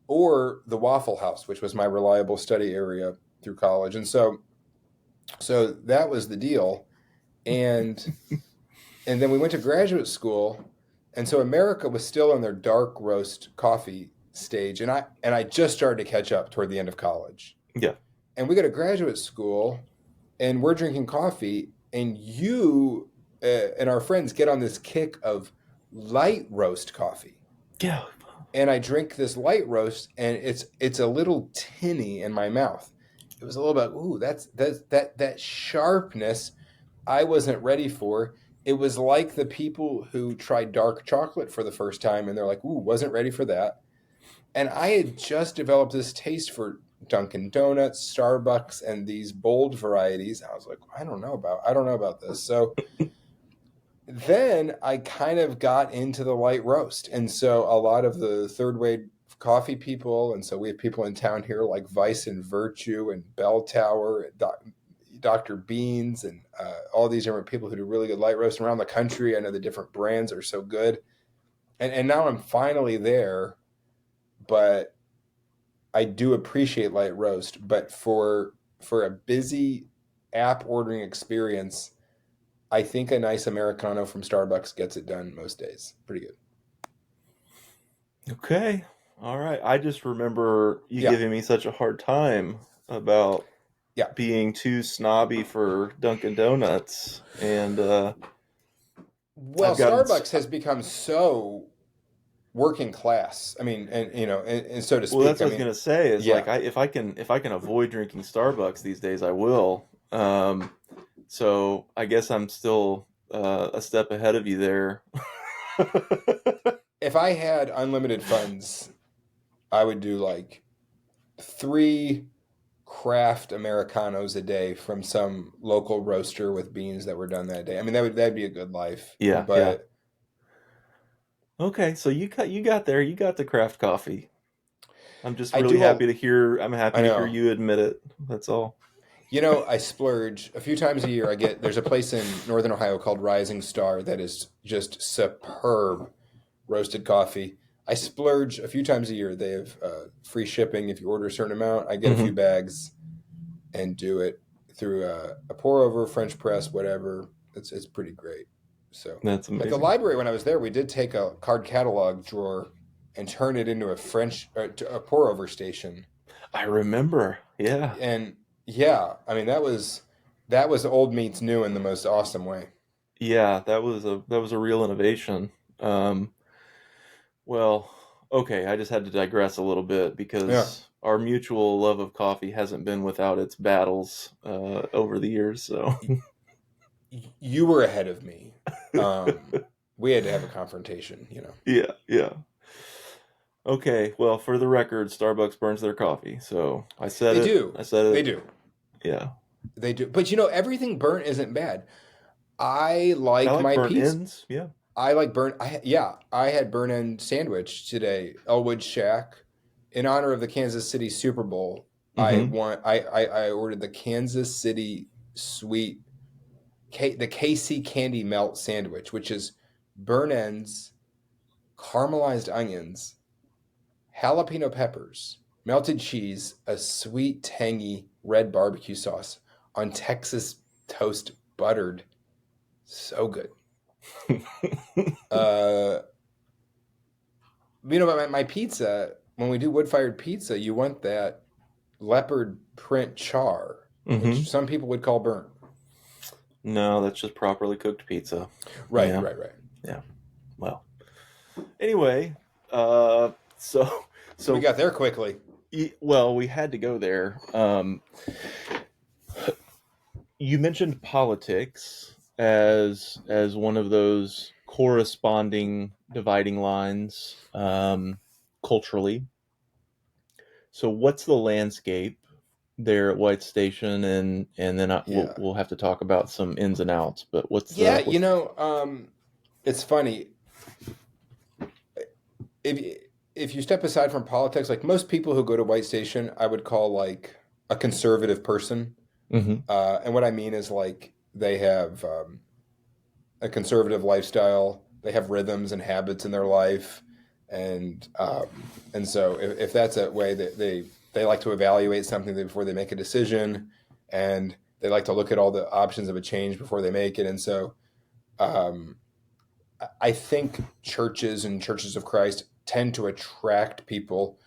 or the Waffle House, which was my reliable study area through college. And so that was the deal. And and then we went to graduate school, and so America was still in their dark roast coffee stage, and I just started to catch up toward the end of college. Yeah. And we go to graduate school, and we're drinking coffee, and you and our friends get on this kick of light roast coffee. Yeah. And I drink this light roast, and it's a little tinny in my mouth. It was a little bit, ooh, that sharpness I wasn't ready for. It was like the people who tried dark chocolate for the first time, and they're like, ooh, wasn't ready for that. And I had just developed this taste for Dunkin' Donuts, Starbucks, and these bold varieties. I was like, I don't know about this. So then I kind of got into the light roast. And so a lot of the third wave coffee people, and so we have people in town here like Vice and Virtue and Bell Tower, and Dr. Beans, and all these different people who do really good light roast around the country. I know the different brands are so good. And now I'm finally there, but I do appreciate light roast. But for a busy app ordering experience, I think a nice Americano from Starbucks gets it done most days. Pretty good. Okay. All right. I just remember you Yeah. giving me such a hard time about Yeah. being too snobby for Dunkin' Donuts, and Well, I've gotten. Starbucks has become so working class. I mean, and so to Well, speak. that's I what I was mean, gonna say. Is yeah. like if I can avoid drinking Starbucks these days, I will. So I guess I'm still a step ahead of you there. If I had unlimited funds, I would do like 3 craft Americanos a day from some local roaster with beans that were done that day. I mean, that'd be a good life. Yeah, yeah. But Okay, so you got there. You got the craft coffee. I'm just I really do a happy to hear. I'm happy I to hear know. you admit it. That's all. I splurge a few times a year. There's a place in Northern Ohio called Rising Star that is just superb roasted coffee. I splurge a few times a year. They have free shipping if you order a certain amount. I get a few Hmm. bags and do it through a pour over, French press, whatever. It's pretty great. So That's at the amazing. library when I was there, we did take a card catalog drawer and turn it into a pour over station. I remember. Yeah. And yeah, I mean that was old meets new in the most awesome way. Yeah, that was a real innovation. Um, well, okay, I just had to digress a little bit Yeah. because our mutual love of coffee hasn't been without its battles over the years. So You were ahead of me. We had to have a confrontation, you know. Yeah, yeah. Okay, well, for the record, Starbucks burns their coffee. So I said They it. do. I said They it. do. Yeah. They do. But everything burnt isn't bad. I I like like my burnt pizza. ends. Yeah. I like burnt. I had burnt end sandwich today. Elwood Shack, in honor of the Kansas City Super Bowl. Mm-hmm. I ordered the Kansas City sweet the KC candy melt sandwich, which is burnt ends, caramelized onions, jalapeno peppers, melted cheese, a sweet tangy red barbecue sauce on Texas toast buttered. So good. Uh, my pizza, when we do wood fired pizza, you want that leopard print char, Mm-hmm. which some people would call burnt. No, that's just properly cooked pizza. Right, Yeah. right, right. Yeah. Well. Anyway, uh, so We so got there quickly. well, we had to go there. You mentioned politics as one of those corresponding dividing lines culturally. So, what's the landscape there at White Station, and then Yeah. we'll have to talk about some ins and outs. But Yeah, what's it's funny. If if you step aside from politics, like most people who go to White Station, I would call like a conservative person. hmm And what I mean is like they have a conservative lifestyle. They have rhythms and habits in their life, and so if that's a way that they like to evaluate something before they make a decision, and they like to look at all the options of a change before they make it, and so um, I think churches and churches of Christ tend to attract people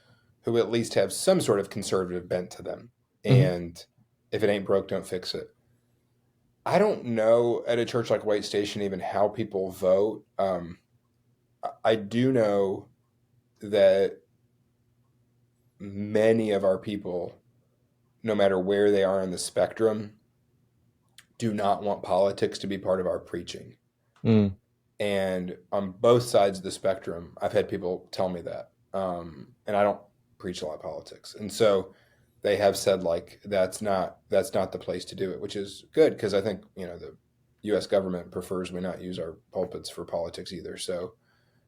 who at least have some sort of conservative bent to them, hmm and if it ain't broke, don't fix it. I don't know at a church like White Station even how people vote. I do know that many of our people, no matter where they are on the spectrum, do not want politics to be part of our preaching. mm, And on both sides of the spectrum, I've had people tell me that. And I don't preach a lot of politics. And so they have said like that's not the place to do it, which is good because I think, the US government prefers we not use our pulpits for politics either. So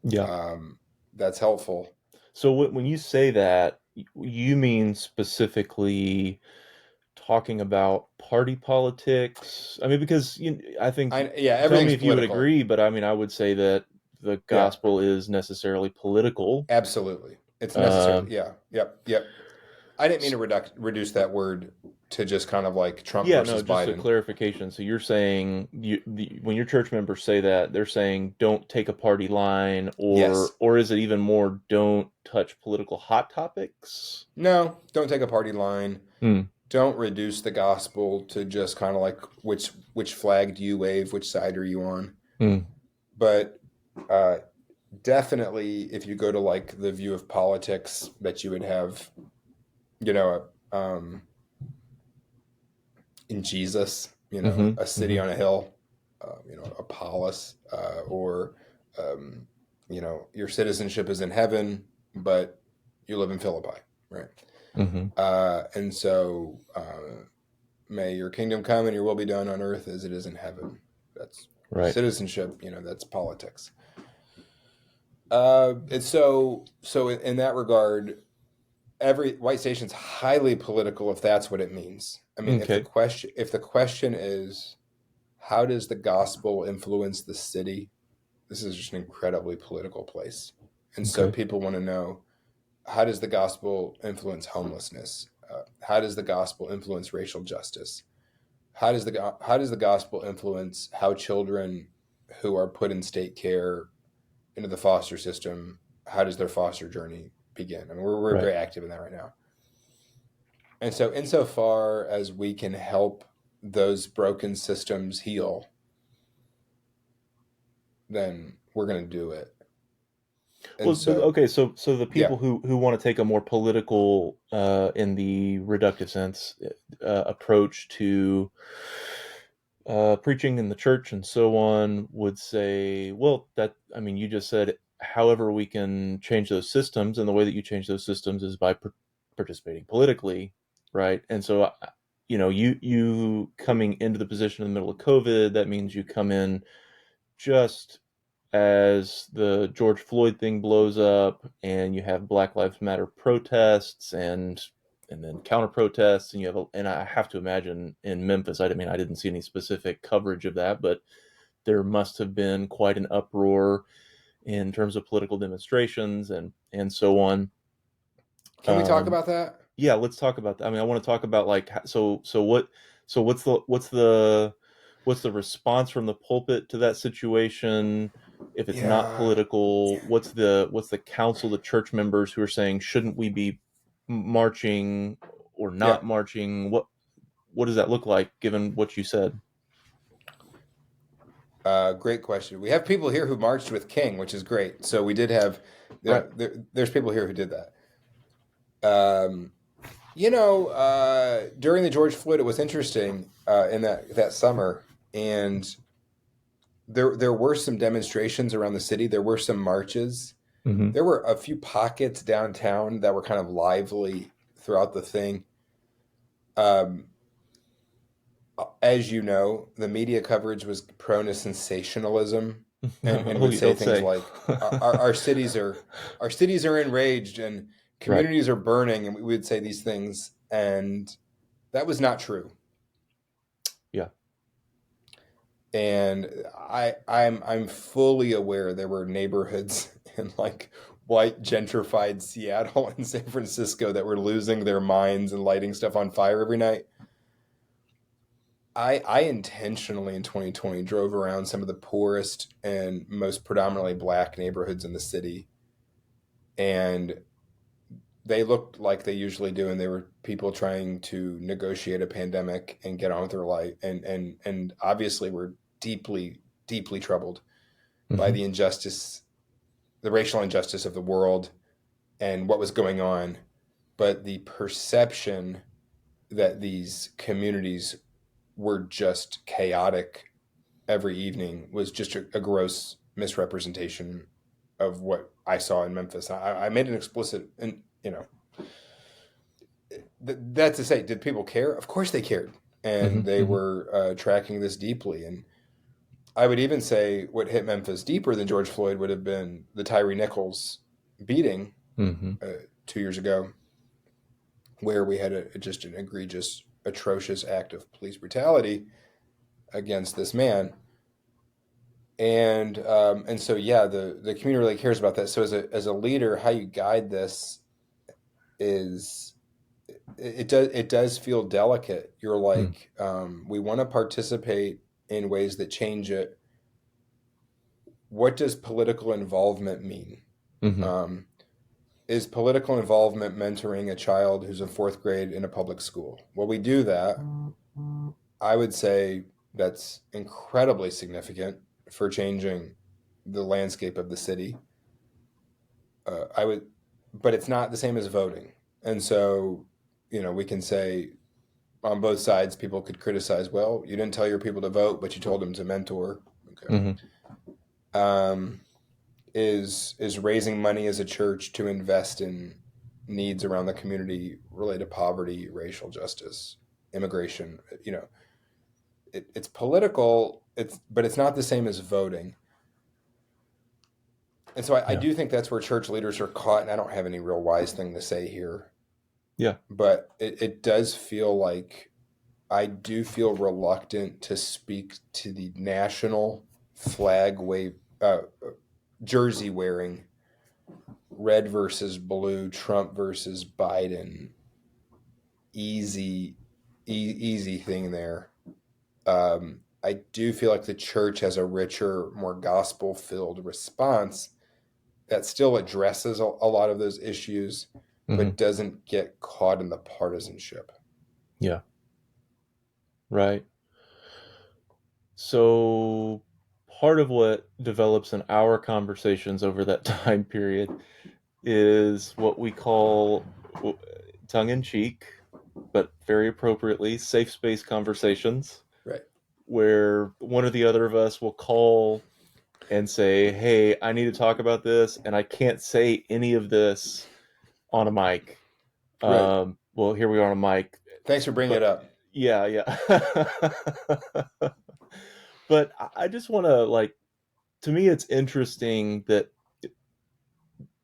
yeah. um, that's helpful. So when you say that, you mean specifically talking about party politics? I mean, because I think, Yeah, tell me everything's if you would political. agree, but I mean, I would say that the Yeah, gospel is necessarily political. absolutely. It's Uh, necessary. Yeah, yep, yep. I didn't mean s- to reduce that word to just kind of like Trump yeah, no, versus just a Biden. clarification. So you're saying when your church members say that, they're saying don't take a party line, Yes. or is it even more don't touch political hot topics? No, don't take a party line. Hmm. Don't reduce the gospel to just kind of like which flag do you wave, which side are you on? Hmm. But uh, definitely, if you go to like the view of politics that you would have, you know, in Jesus, Mm-hmm. a city Mm-hmm. on a hill, a palace, or your citizenship is in heaven, but you live in Philippi, right? Mm-hmm. And so, may your kingdom come and your will be done on earth as it is in heaven. That's Right. citizenship. That's politics. And so in that regard, every White Station's highly political if that's what it means. I mean, Okay. if the question is how does the gospel influence the city, this is just an incredibly political place. And so Okay. people want to know, how does the gospel influence homelessness? How does the gospel influence racial justice? How does the gospel influence how children who are put in state care into the foster system, how does their foster journey begin? I mean, we're Right. very active in that right now. And so, insofar as we can help those broken systems heal, then we're going to do it. And Well, but so, okay, so the yeah, people who want to take a more political, in the reductive sense, approach to preaching in the church and so on would say, well, I mean, you just said, however, we can change those systems, and the way that you change those systems is by participating politically, right? And so, you coming into the position in the middle of COVID, that means you come in just as the George Floyd thing blows up, and you have Black Lives Matter protests and then counter protests, and and I have to imagine in Memphis, I didn't see any specific coverage of that, but there must have been quite an uproar in terms of political demonstrations and so on. Can we talk Um, about that? yeah, let's talk about that. I mean, I want to talk about like so what's the response from the pulpit to that situation? If it's not Yeah. political, what's the council, the church members who are saying shouldn't we be marching or Yeah. not marching? What does that look like given what you said? Great question. We have people here who marched with King, which is great. So we did have, Right. there's people here who did that. During the George Floyd, it was interesting in that summer, and there were some demonstrations around the city. There were some marches. Mm-hmm. There were a few pockets downtown that were kind of lively throughout the thing. Um, as you know, the media coverage was prone to sensationalism, and Oh, would you say don't things say. like our cities are enraged and Right. communities are burning, and we would say these things, and that was not true. Yeah. And I'm fully aware there were neighborhoods in like white gentrified Seattle and San Francisco that were losing their minds and lighting stuff on fire every night. I intentionally in 2020 drove around some of the poorest and most predominantly black neighborhoods in the city, and they looked like they usually do, and they were people trying to negotiate a pandemic and get on with their life, and obviously were deeply deeply troubled by Mm-hmm. the injustice, the racial injustice of the world and what was going on. But the perception that these communities were just chaotic every evening was just a gross misrepresentation of what I saw in Memphis. I made an explicit, and that's to say, did people care? Of course they cared, and they Mm-hmm. were tracking this deeply. And I would even say what hit Memphis deeper than George Floyd would have been the Tyree Nichols beating Mm-hmm. 2 years ago, where we had just an egregious, atrocious act of police brutality against this man. And so yeah, the community really cares about that. So as a leader, how you guide this is it does feel delicate. You're like, we want to participate in ways that change it. What does political involvement mean? Mm-hmm. Um, is political involvement mentoring a child who's in fourth grade in a public school? Well, we do that. I would say that's incredibly significant for changing the landscape of the city. I would, but it's not the same as voting. And so, we can say on both sides, people could criticize, well, you didn't tell your people to vote, but you told them to mentor. Okay. Mm-hmm. Um, is raising money as a church to invest in needs around the community related to poverty, racial justice, immigration. It's political. But it's not the same as voting. And so I Yeah. do think that's where church leaders are caught. And I don't have any real wise thing to say here, Yeah. but it does feel like I do feel reluctant to speak to the national flag wave, jersey wearing, red versus blue, Trump versus Biden, easy, easy thing there. I do feel like the church has a richer, more gospel filled response that still addresses a lot of those issues, Mm-hmm. but doesn't get caught in the partisanship. Yeah. Right. So part of what develops in our conversations over that time period is what we call tongue in cheek, but very appropriately, safe space conversations. Right. where one or the other of us will call and say, "Hey, I need to talk about this, and I can't say any of this on a mic." Right. Well, here we are on a mic, Thanks for bringing it but up. yeah, yeah. But I just want to like, to me, it's interesting that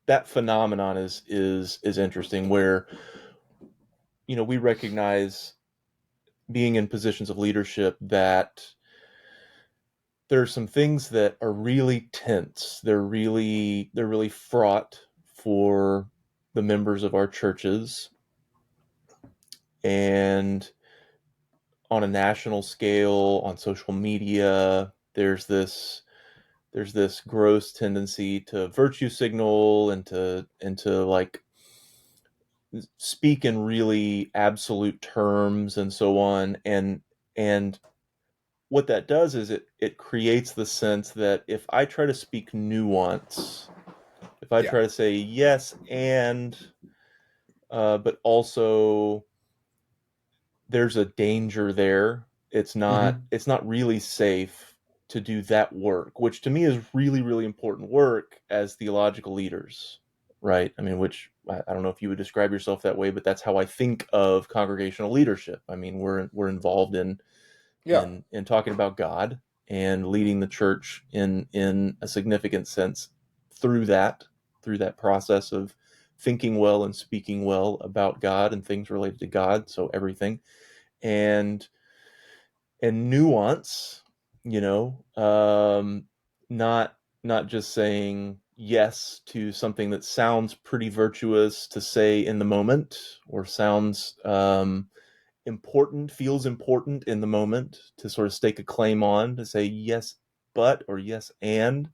that phenomenon is interesting, where we recognize, being in positions of leadership, that there are some things that are really tense. They're really fraught for the members of our churches, and on a national scale, on social media, there's this gross tendency to virtue signal, and to like speak in really absolute terms and so on. And what that does is it creates the sense that if I try to speak nuance, if I Yeah. try to say yes and but also there's a danger there, it's not Hmm. it's not really safe to do that work, which to me is really, really important work as theological leaders, right? I mean, which I don't know if you would describe yourself that way, but that's how I think of congregational leadership. I mean, we're involved in Yeah. in talking about God and leading the church in a significant sense through that process of thinking well and speaking well about God and things related to God, so everything. And and nuance, you know, not just saying yes to something that sounds pretty virtuous to say in the moment, or sounds important, feels important in the moment to sort of stake a claim on, to say yes but, or yes and,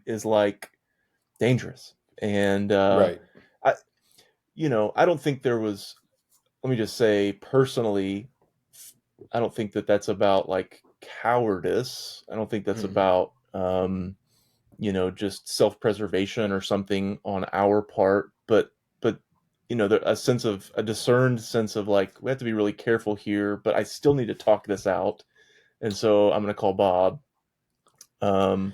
is like dangerous. And Right. I I don't think there was, let me just say personally, I don't think that that's about like cowardice. I don't think that's Hmm. about just self-preservation or something on our part, but a discerned sense of like, we have to be really careful here, but I still need to talk this out. And so I'm going to call Bob. Um,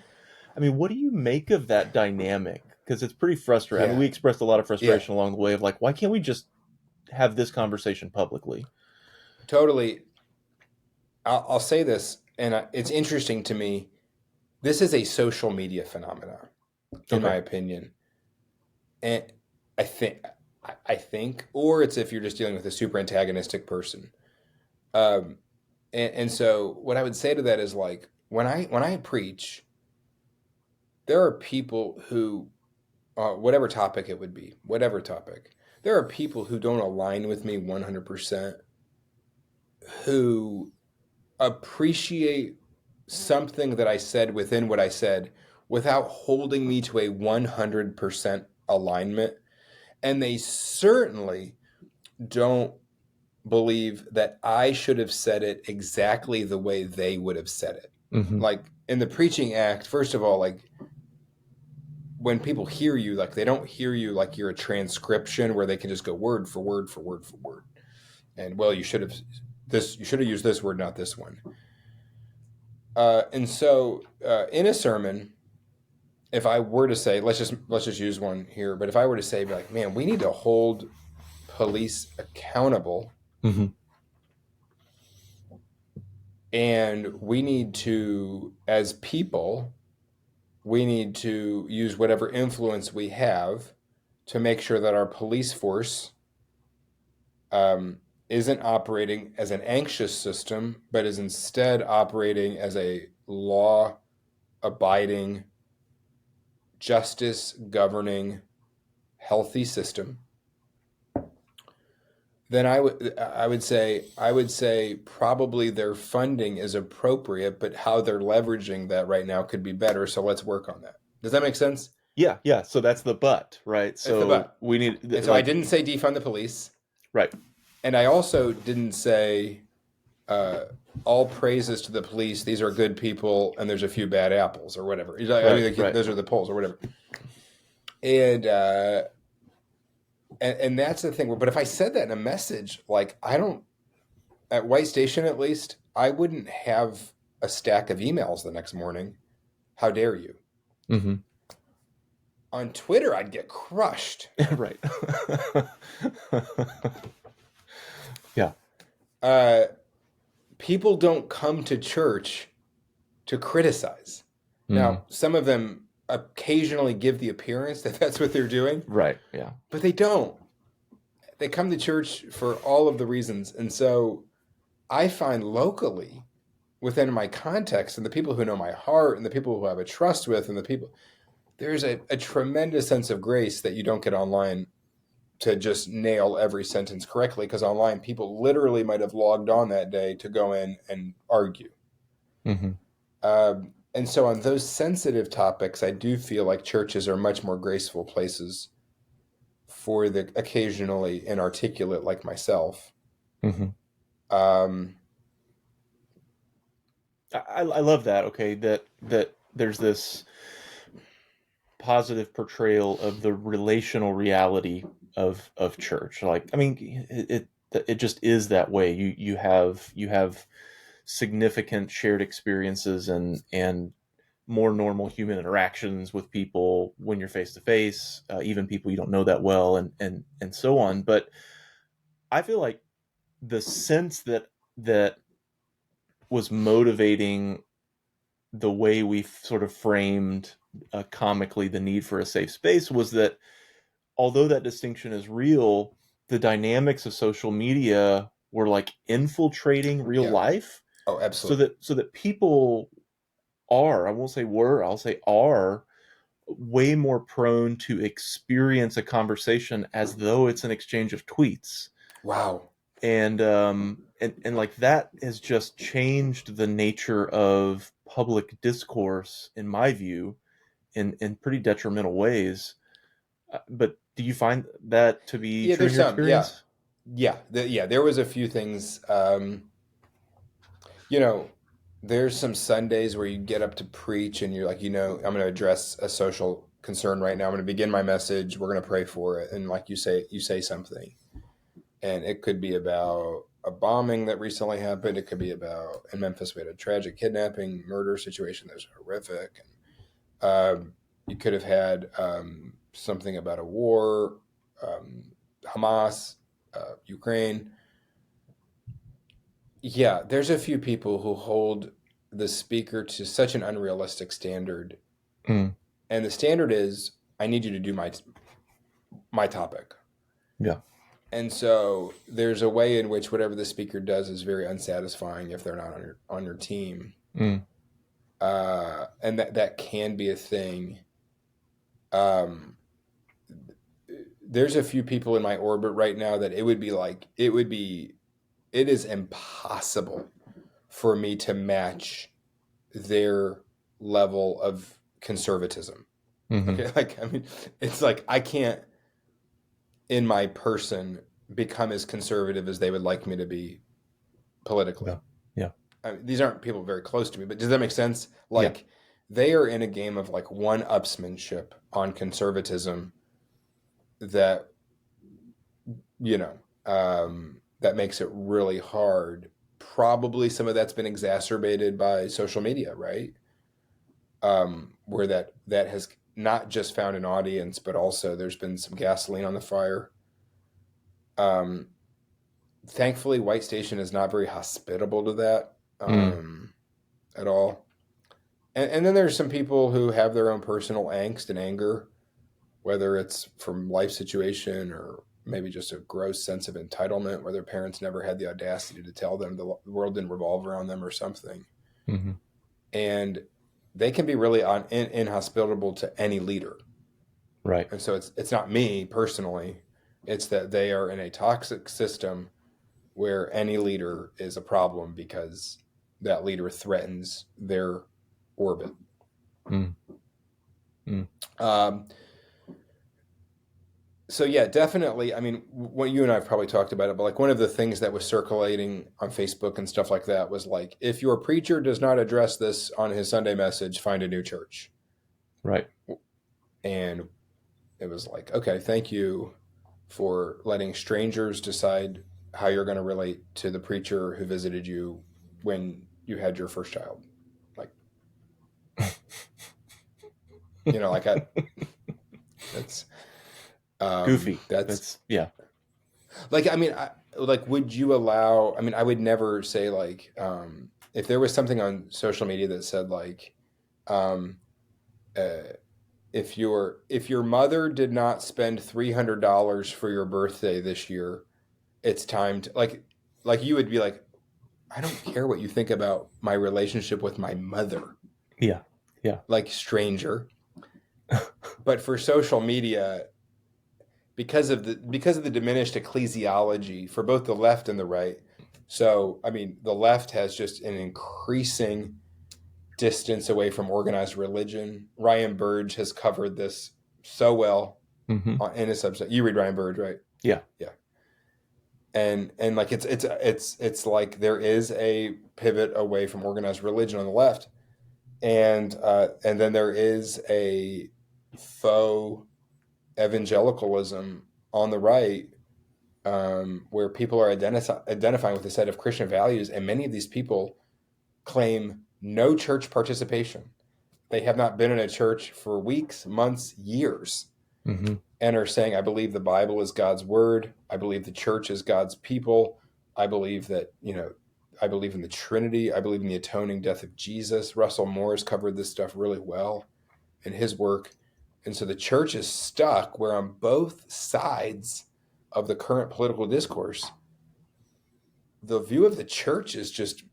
I mean, what do you make of that dynamic? Because it's pretty frustrating. I mean, Yeah. we expressed a lot of Yeah. frustration along the way of like, why can't we just have this conversation publicly? Totally. I'll say this, and it's interesting to me. This is a social media phenomenon, in Okay. my opinion, and I think I think, or it's if you're just dealing with a super antagonistic person. Um, and so what I would say to that is like when I preach, there are people who, whatever topic it would be, whatever topic, there are people who don't align with me 100%, who appreciate something that I said within what I said without holding me to a 100% alignment. And they certainly don't believe that I should have said it exactly the way they would have said it. Mm-hmm. Like in the preaching act, first of all, like when people hear you, like they don't hear you like you're a transcription where they can just go word for word for word for word. And well, you should have used this word, not this one. And so in a sermon, if I were to say, let's just use one here, but if I were to say, like, man, we need to hold police accountable, Mm-hmm. and we need to, as people, we need to use whatever influence we have to make sure that our police force isn't operating as an anxious system, but is instead operating as a law abiding, justice governing, healthy system. Then I would say probably their funding is appropriate, but how they're leveraging that right now could be better. So let's work on that. Does that make sense? Yeah, yeah. So that's the but, right? It's the So but. we need And so I like, didn't say defund the police, right, and I also didn't say uh, all praises to the police. These are good people, and there's a few bad apples or whatever. I right, mean, right. those are the polls or whatever. And and that's the thing. But if I said that in a message, like I don't, at White Station, at least, I wouldn't have a stack of emails the next morning. How dare you? Mm-hmm. On Twitter, I'd get crushed. Right. Yeah. Uh, People don't come to church to criticize. Mm-hmm. Now, some of them occasionally give the appearance that that's what they're doing, Right. Yeah. but they don't. They come to church for all of the reasons. And so I find locally within my context and the people who know my heart and the people who I have a trust with and the people, there's a tremendous sense of grace that you don't get online to just nail every sentence correctly, because online people literally might have logged on that day to go in and argue. Mm-hmm. And so on those sensitive topics, I do feel like churches are much more graceful places for the occasionally inarticulate like myself. Mm-hmm. Um, I love that. Okay, that there's this positive portrayal of the relational reality of church. Like, I mean, it just is that way. You have significant shared experiences and more normal human interactions with people when you're face to face, even people you don't know that well, and so on. But I feel like the sense that was motivating the way we sort of framed comically the need for a safe space was that although that distinction is real, the dynamics of social media were like infiltrating real yeah. life, Oh, so absolutely. that people are, I won't say were, I'll say are way more prone to experience a conversation as though it's an exchange of tweets. Wow. And like that has just changed the nature of public discourse in my view in pretty detrimental ways. But do you find that to be Yeah, true in there's your some. Yeah. experience? Yeah. There was a few things. You know, there's some Sundays where you get up to preach and you're like, I'm going to address a social concern right now. I'm going to begin my message. We're going to pray for it. And like you say something. And it could be about a bombing that recently happened. It could be about, in Memphis, we had a tragic kidnapping, murder situation that was horrific. You could have had something about a war, Hamas, Ukraine. Yeah, there's a few people who hold the speaker to such an unrealistic standard, Mm, and the standard is, I need you to do my topic. yeah. And so there's a way in which whatever the speaker does is very unsatisfying if they're not on your team, Mm, and that can be a thing. Um, there's a few people in my orbit right now that it is impossible for me to match their level of conservatism. mm-hmm. Okay, like I mean, it's like I can't in my person become as conservative as they would like me to be Yeah. politically. Yeah. I mean, these aren't people very close to me, but does that make sense? Yeah. Like they are in a game of like one-upsmanship on conservatism that that makes it really hard. Probably some of that's been exacerbated by social media, right? Where that has not just found an audience, but also there's been some gasoline on the fire. Um, Thankfully, White Station is not very hospitable to that Mm, at all. And then there's some people who have their own personal angst and anger, whether it's from life situation or maybe just a gross sense of entitlement where their parents never had the audacity to tell them the world didn't revolve around them or something. mm-hmm. And they can be really inhospitable to any leader. Right. And so it's not me personally, it's that they are in a toxic system where any leader is a problem because that leader threatens their orbit. Mm, mm, Um, so yeah, definitely. I mean, what you and I have probably talked about it, but like one of the things that was circulating on Facebook and stuff like that was like, if your preacher does not address this on his Sunday message, find a new church. right. And it was like, okay, thank you for letting strangers decide how you're going to relate to the preacher who visited you when you had your first child. Like, like that's, Goofy. that's That's yeah. like, I mean, would you allow, I mean, I would never say like, if there was something on social media that said like, um, uh, if your mother did not spend $300 for your birthday this year, it's time to like you would be like, I don't care what you think about my relationship with my mother, Yeah. Yeah. like stranger. But for social media, because of the diminished ecclesiology for both the left and the right. So, I mean, the left has just an increasing distance away from organized religion. Ryan Burge has covered this so well Mm-hmm. in his subset. You read Ryan Burge, right? Yeah. Yeah. And like it's like there is a pivot away from organized religion on the left, and then there is a faux evangelicalism on the right, where people are identifying with a set of Christian values, and many of these people claim no church participation. They have not been in a church for weeks, months, years, Mm-hmm. and are saying, I believe the Bible is God's word. I believe the church is God's people. I believe that, I believe in the Trinity. I believe in the atoning death of Jesus. Russell Moore's covered this stuff really well in his work. And so the church is stuck where on both sides of the current political discourse, the view of the church is just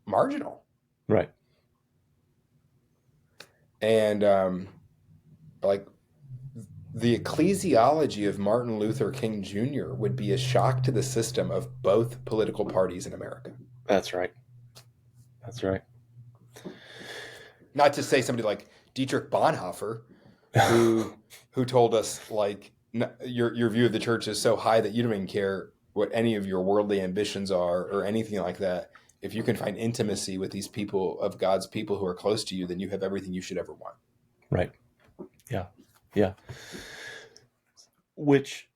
marginal. Right. And like the ecclesiology of Martin Luther King Jr. would be a shock to the system of both political parties in America. That's right. That's right. Not to say somebody like Dietrich Bonhoeffer, who told us like your view of the church is so high that you don't even care what any of your worldly ambitions are or anything like that. If you can find intimacy with these people of God's people who are close to you, then you have everything you should ever want. Right. Yeah. Yeah. Which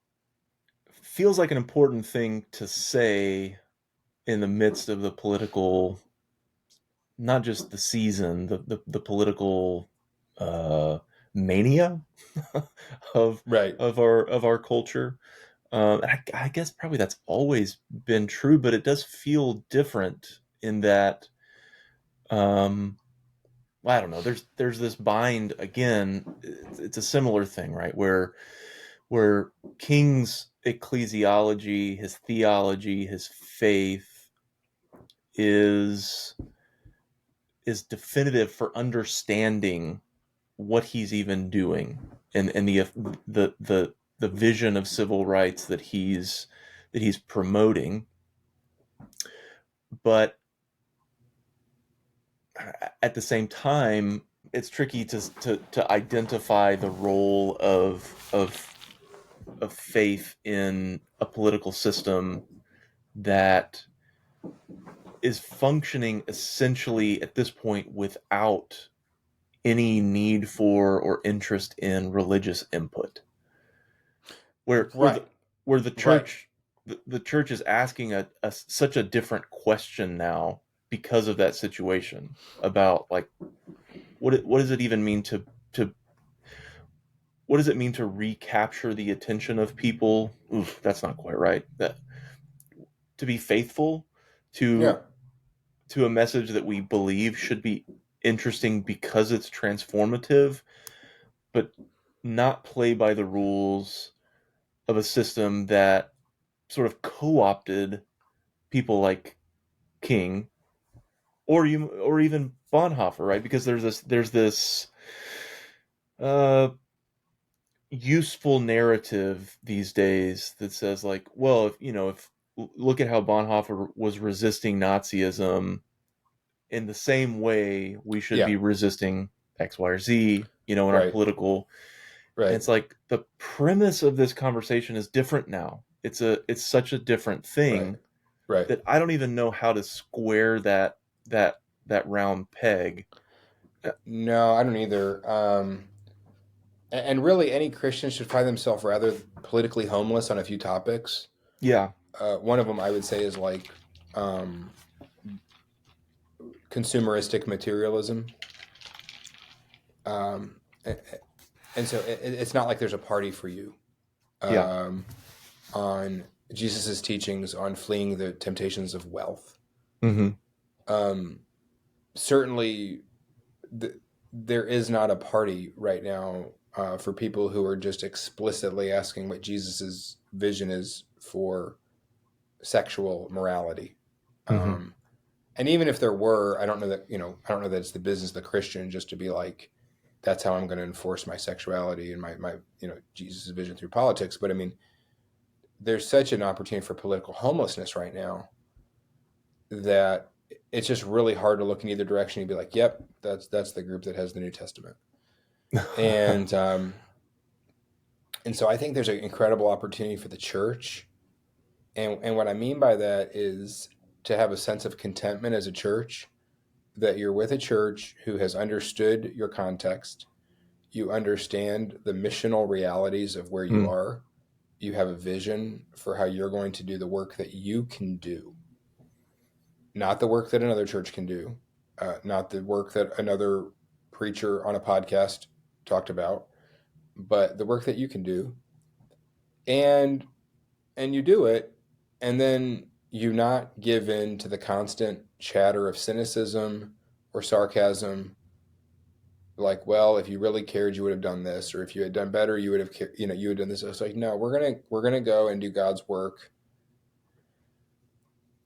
feels like an important thing to say in the midst of the political, not just the season, the political mania of Right. our culture. And I guess probably that's always been true, but it does feel different in that. Well, I don't know. There's this bind again. It's a similar thing, right? Where King's ecclesiology, his theology, his faith is definitive for understanding what he's even doing, and the vision of civil rights that he's promoting. But at the same time, it's tricky to identify the role of faith in a political system that is functioning essentially at this point without any need for or interest in religious input, Right. where the Right. church the church is asking such a different question now because of that situation about like what does it even mean to what does it mean to recapture the attention of people? Oof, that's not quite right. That to be faithful to Yeah. a message that we believe should be interesting because it's transformative, but not play by the rules of a system that sort of co-opted people like King or even Bonhoeffer, right? Because there's this uh, useful narrative these days that says like, well, if look at how Bonhoeffer was resisting Nazism in the same way we should Yeah. be resisting X, Y, or Z, in our Right. political. And Right. it's like the premise of this conversation is different now. It's such a different Right. thing Right. that I don't even know how to square that that round peg. No, I don't either. And really, any Christian should find themselves rather politically homeless on a few topics. Yeah, One of them I would say is like um, consumeristic materialism. Um, and so it's not like there's a party for you Yeah. um, on Jesus's teachings on fleeing the temptations of wealth. Mm-hmm. Um, certainly, there is not a party right now for people who are just explicitly asking what Jesus's vision is for sexual morality. Mm-hmm. Um, and even if there were, I don't know that it's the business of the Christian just to be like, that's how I'm going to enforce my sexuality and my Jesus' vision through politics. But I mean, there's such an opportunity for political homelessness right now that it's just really hard to look in either direction and be like, yep, that's the group that has the New Testament. And and so I think there's an incredible opportunity for the church. And what I mean by that is to have a sense of contentment as a church, that you're with a church who has understood your context. You understand the missional realities of where you Mm. are. You have a vision for how you're going to do the work that you can do, not the work that another church can do, not the work that another preacher on a podcast talked about, but the work that you can do. And you do it, and then you not give in to the constant chatter of cynicism or sarcasm, like, well, if you really cared, you would have done this, or if you had done better, you would have you would have done this. It's like, no, we're gonna go and do God's work.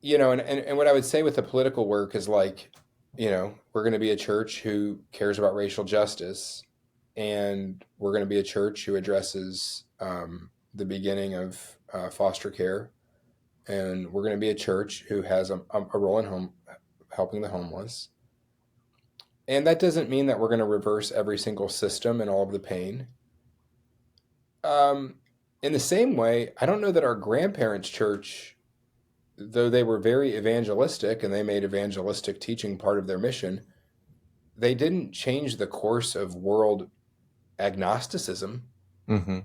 And what I would say with the political work is like, we're going to be a church who cares about racial justice, and we're going to be a church who addresses the beginning of foster care, and we're going to be a church who has a role in helping the homeless. And that doesn't mean that we're going to reverse every single system and all of the pain. Um, in the same way, I don't know that our grandparents' church, though they were very evangelistic and they made evangelistic teaching part of their mission, they didn't change the course of world agnosticism, Mm-hmm.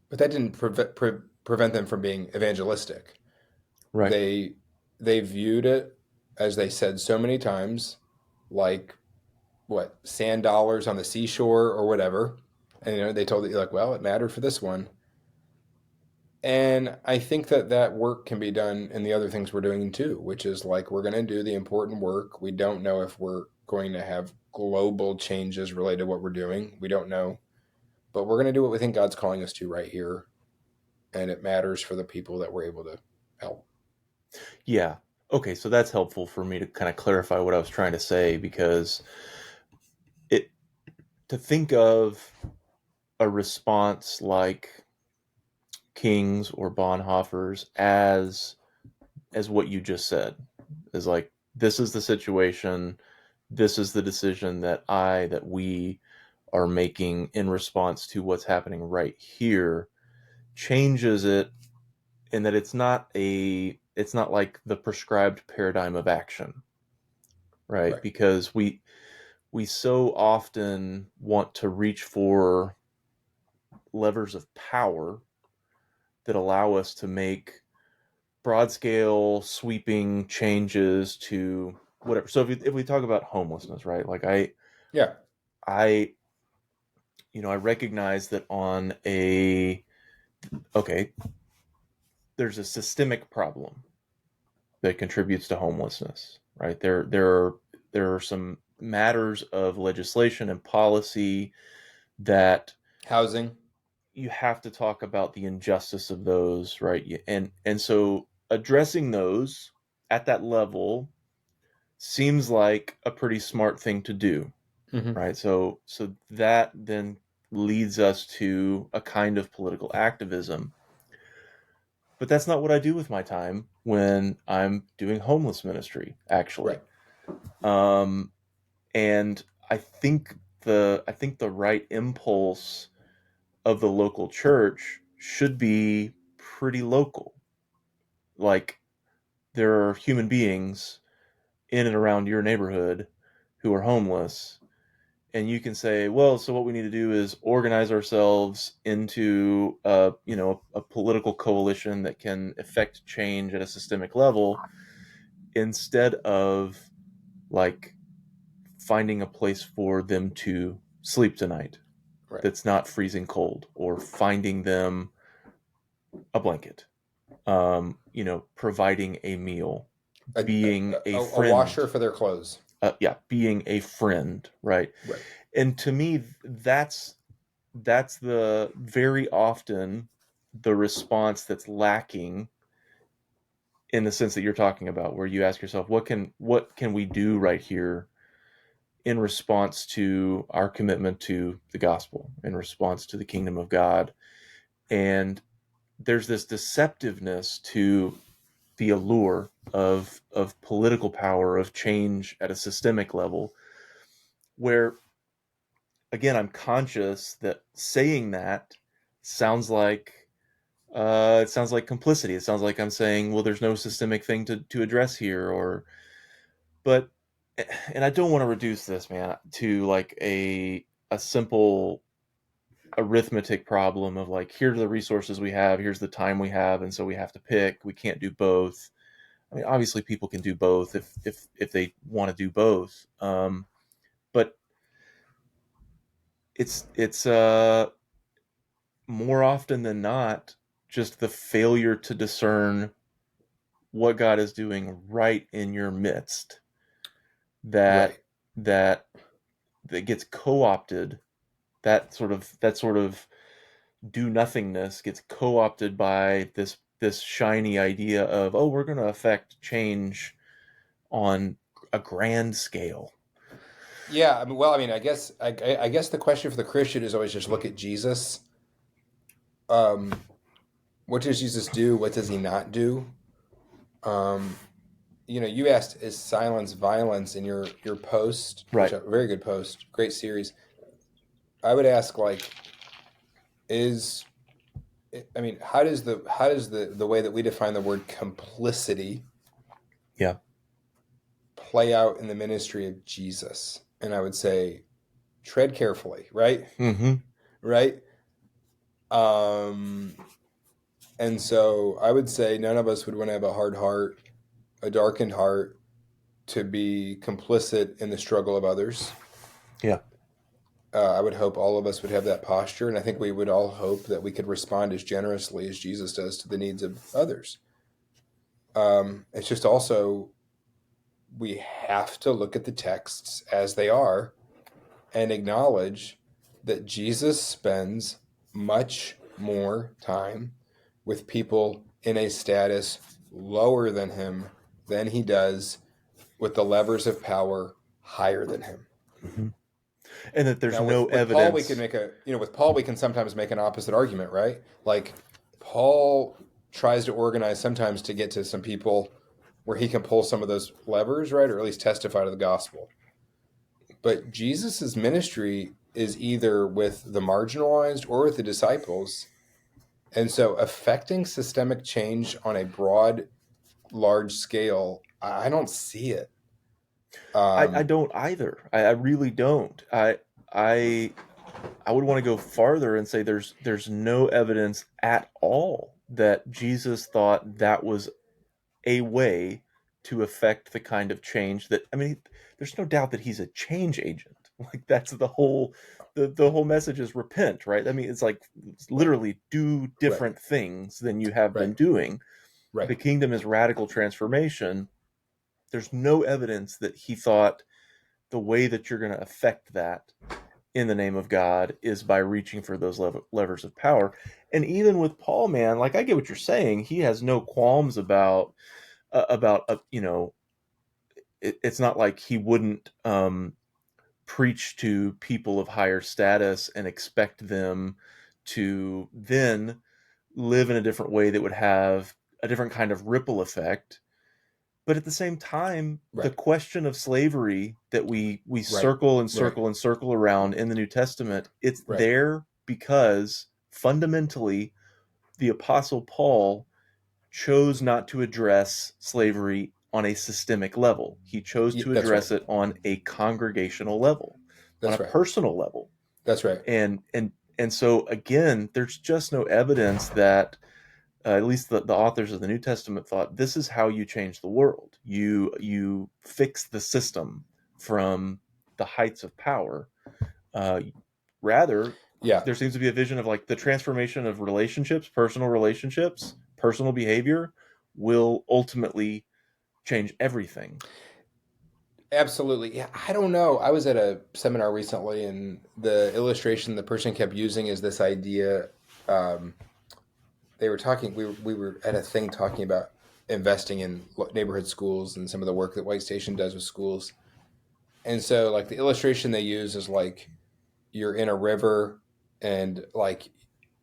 but that didn't prevent them from being evangelistic. Right. They they viewed it, as they said so many times, like what, sand dollars on the seashore or whatever. And they told you like, well, it mattered for this one. And I think that work can be done in the other things we're doing too, which is like, we're going to do the important work. We don't know if we're going to have global changes related to what we're doing. We don't know, but we're going to do what we think God's calling us to right here. And it matters for the people that we're able to help. Yeah. Okay, so that's helpful for me to kind of clarify what I was trying to say, because it to think of a response like King's or Bonhoeffer's as what you just said is like, this is the situation, this is the decision that we are making in response to what's happening right here, changes it in that it's not like the prescribed paradigm of action, right? Right. Because we so often want to reach for levers of power that allow us to make broad scale sweeping changes to whatever. So if we talk about homelessness, right? Like Yeah. I I recognize that on a okay, there's a systemic problem that contributes to homelessness, right? There are some matters of legislation and policy that Housing. you have to talk about the injustice of those, right? And so addressing those at that level seems like a pretty smart thing to do, Mm-hmm. right? So that then leads us to a kind of political activism. But that's not what I do with my time when I'm doing homeless ministry, actually. Right. Um, and I think the right impulse of the local church should be pretty local. Like, there are human beings in and around your neighborhood who are homeless, And you can say, well, so what we need to do is organize ourselves into a political coalition that can effect change at a systemic level, instead of like finding a place for them to sleep tonight Right. that's not freezing cold, or finding them a blanket, providing a meal, A, being a a washer friend, for their clothes. yeah, being a friend, right? Right. And to me, that's the very often the response that's lacking, in the sense that you're talking about, where you ask yourself, what can we do right here in response to our commitment to the gospel, in response to the kingdom of God. And there's this deceptiveness to the allure of political power, of change at a systemic level, where, again, I'm conscious that saying that sounds like it sounds like complicity. It sounds like I'm saying, well, there's no systemic thing to address here, or but, and I don't want to reduce this, man, to like a simple arithmetic problem of like, here are the resources we have, here's the time we have, and so we have to pick. We can't do both. I mean, obviously, people can do both if they want to do both. But it's more often than not just the failure to discern what God is doing right in your midst, that Right. that that gets co-opted. That sort of do nothingness gets co-opted by this shiny idea of, oh, we're going to affect change on a grand scale. Yeah. I mean, well, I mean, I guess the question for the Christian is always just look at Jesus. Um, what does Jesus do? What does he not do? Um, you asked, is silence violence in your post, which Right. a very good post, great series. I would ask, like, is I mean, how does the way that we define the word complicity Yeah. play out in the ministry of Jesus? And I would say, tread carefully, right? Mm-hmm. Right. Um, and so I would say none of us would want to have a hard heart, a darkened heart, to be complicit in the struggle of others. Yeah. I would hope all of us would have that posture, and I think we would all hope that we could respond as generously as Jesus does to the needs of others. It's just also we have to look at the texts as they are and acknowledge that Jesus spends much more time with people in a status lower than him than he does with the levers of power higher than him. Mm-hmm. And that there's Now no with Paul we can evidence. make a with Paul we can sometimes make an opposite argument, right? Like Paul tries to organize sometimes to get to some people where he can pull some of those levers, right? Or at least testify to the gospel. But Jesus's ministry is either with the marginalized or with the disciples. And so affecting systemic change on a broad, large scale, I don't see it. I Um, don't either. I really don't. I I would want to go farther and say there's no evidence at all that Jesus thought that was a way to affect the kind of change that, I mean, there's no doubt that he's a change agent. Like, that's the whole message is repent, right? I mean, it's like, it's right, literally do right, different things than you have been right, doing. right. The kingdom is radical transformation. There's no evidence that he thought the way that you're going to affect that in the name of God is by reaching for those levers of power. And even with Paul, man, like, I get what you're saying. He has no qualms about it's not like he wouldn't preach to people of higher status and expect them to then live in a different way that would have a different kind of ripple effect. But at the same time, the Right, question of slavery that we right, circle and right, circle and circle around in the New Testament, it's right. there because fundamentally the Apostle Paul chose not to address slavery on a systemic level. He chose to That's right. address it on a congregational level. on a That's right. personal level. That's right. And so again, there's just no evidence that at least the authors of the New Testament thought this is how you change the world. You fix the system from the heights of power. Uh, Rather, Yeah. there seems to be a vision of like the transformation of relationships, personal behavior will ultimately change everything. Absolutely. Yeah, I don't know. I was at a seminar recently, and the illustration the person kept using is this idea. Um, they were talking. We were at a thing talking about investing in neighborhood schools and some of the work that White Station does with schools. And so, like the illustration they use is like you're in a river, and like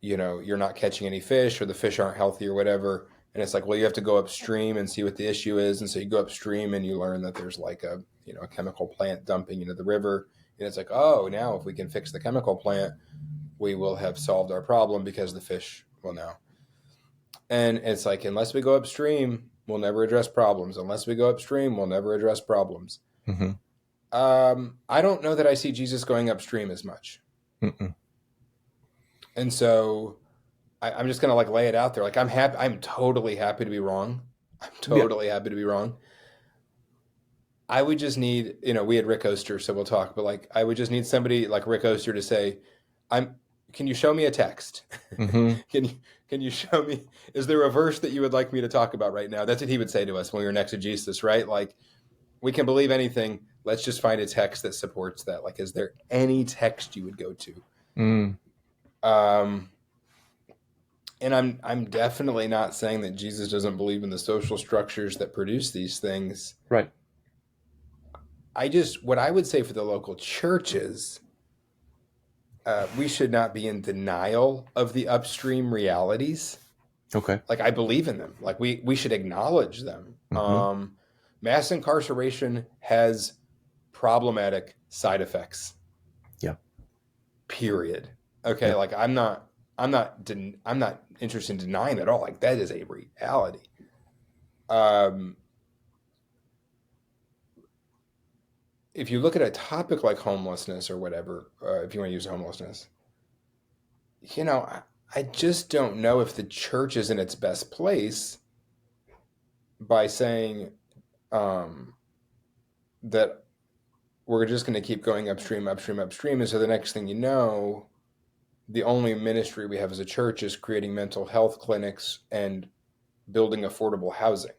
you're not catching any fish, or the fish aren't healthy, or whatever. And it's like, well, you have to go upstream and see what the issue is. And so you go upstream and you learn that there's like a chemical plant dumping into the river. And it's like, oh, now if we can fix the chemical plant, we will have solved our problem because the fish will now. And it's like, unless we go upstream, we'll never address problems. Unless we go upstream, we'll never address problems. Mm-hmm. I don't know that I see Jesus going upstream as much. Mm-mm. And so I'm just going to like lay it out there. Like I'm happy. I'm totally happy to be wrong. I'm Yeah. totally happy to be wrong. I would just need, we had Rick Oster, so we'll talk, but like, I would just need somebody like Rick Oster to say, can you show me a text? Mm-hmm. Can you show me, is there a verse that you would like me to talk about right now? That's what he would say to us when we were next to Jesus, right? Like, we can believe anything. Let's just find a text that supports that. Like, is there any text you would go to? Mm. Um, and I'm definitely not saying that Jesus doesn't believe in the social structures that produce these things. Right. What I would say for the local churches, we should not be in denial of the upstream realities. Okay. Like I believe in them. Like we should acknowledge them. Mm-hmm. Mass incarceration has problematic side effects. Yeah. Period. Okay. Yeah. Like I'm not interested in denying that at all. Like that is a reality. Um, if you look at a topic like homelessness or whatever, if you want to use homelessness, I just don't know if the church is in its best place by saying um, that we're just going to keep going upstream, upstream, upstream. And so the next thing you know, the only ministry we have as a church is creating mental health clinics and building affordable housing.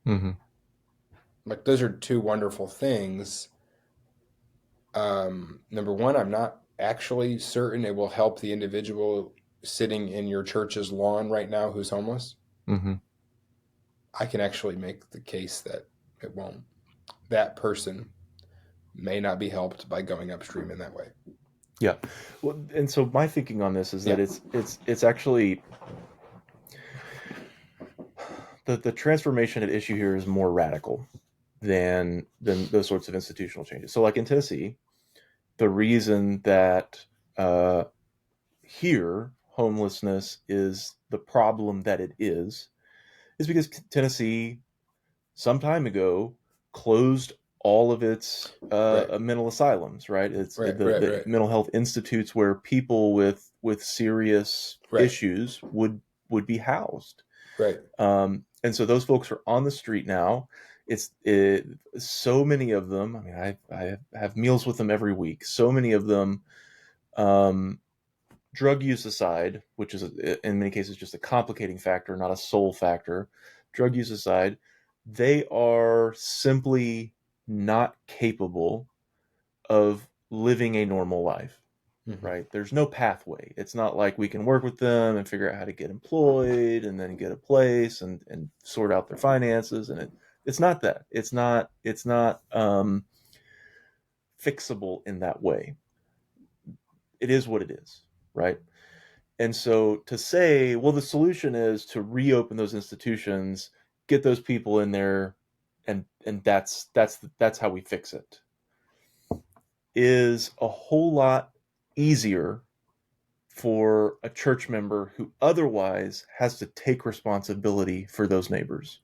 Mm-hmm. Like those are two wonderful things. Number one, I'm not actually certain it will help the individual sitting in your church's lawn right now who's homeless. Mm-hmm. I can actually make the case that it won't. That person may not be helped by going upstream in that way. Yeah. Well, and so my thinking on this is Yeah. that it's actually the transformation at issue here is more radical than those sorts of institutional changes. So like in Tennessee, the reason that here homelessness is the problem that it is because Tennessee some time ago closed all of its Right. mental asylums, right? It's Right. the mental health institutes where people with serious Right. issues would be housed. Right. And so those folks are on the street now. So many of them. I mean, I have meals with them every week. So many of them, drug use aside, which is in many cases just a complicating factor, not a sole factor. Drug use aside, they are simply not capable of living a normal life. Mm-hmm. Right? There's no pathway. It's not like we can work with them and figure out how to get employed and then get a place and sort out their finances. And it's not that. It's not fixable in that way. It is what it is, right? And so to say, well, the solution is to reopen those institutions, get those people in there, and that's how we fix it, is a whole lot easier for a church member who otherwise has to take responsibility for those neighbors,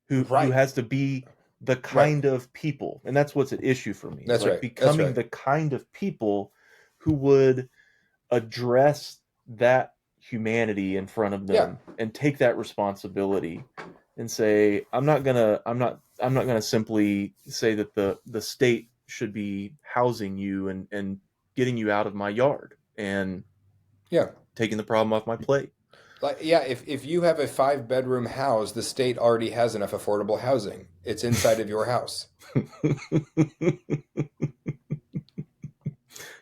who Right. has to be the Right. kind of people, and that's what's at issue for me. It's That's like right. That's becoming right. the kind of people who would address that humanity in front of Yeah. them and take that responsibility and say, I'm not gonna simply say that the state should be housing you and getting you out of my yard and Yeah. taking the problem off my plate. Like, yeah, if you have a 5-bedroom house, the state already has enough affordable housing. It's inside of your house.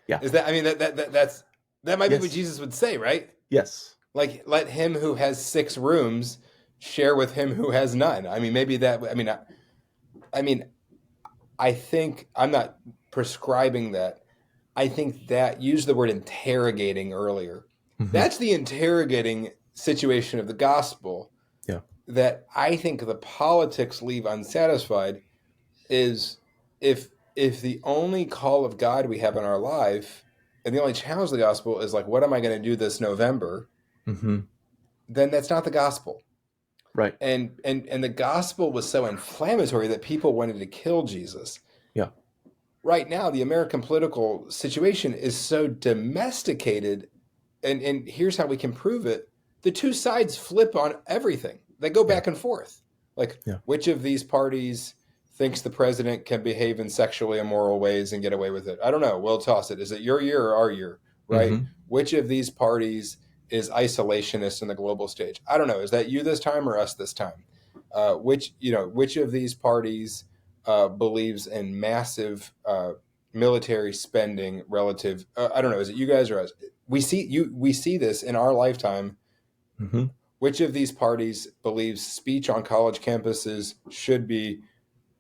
Yeah. Is that, I mean, that might be what Yes. Jesus would say, right? Yes. Like, let him who has 6 rooms share with him who has none. I mean, maybe that, I mean, I think I'm not prescribing that. I think that, use the word interrogating earlier. Mm-hmm. That's the interrogating situation of the gospel Yeah. that I think the politics leave unsatisfied is if the only call of God we have in our life and the only challenge of the gospel is like, what am I going to do this November? Mm-hmm. Then that's not the gospel. Right. And the gospel was so inflammatory that people wanted to kill Jesus. Yeah. Right now, the American political situation is so domesticated, and here's how we can prove it. The two sides flip on everything. They go Yeah. back and forth. Like, Yeah. which of these parties thinks the president can behave in sexually immoral ways and get away with it? I don't know. We'll toss it. Is it your year or our year? Right? Mm-hmm. Which of these parties is isolationist in the global stage? I don't know. Is that you this time or us this time? Which of these parties believes in massive military spending relative? I don't know. Is it you guys or us? We see this in our lifetime. Mm-hmm. Which of these parties believes speech on college campuses should be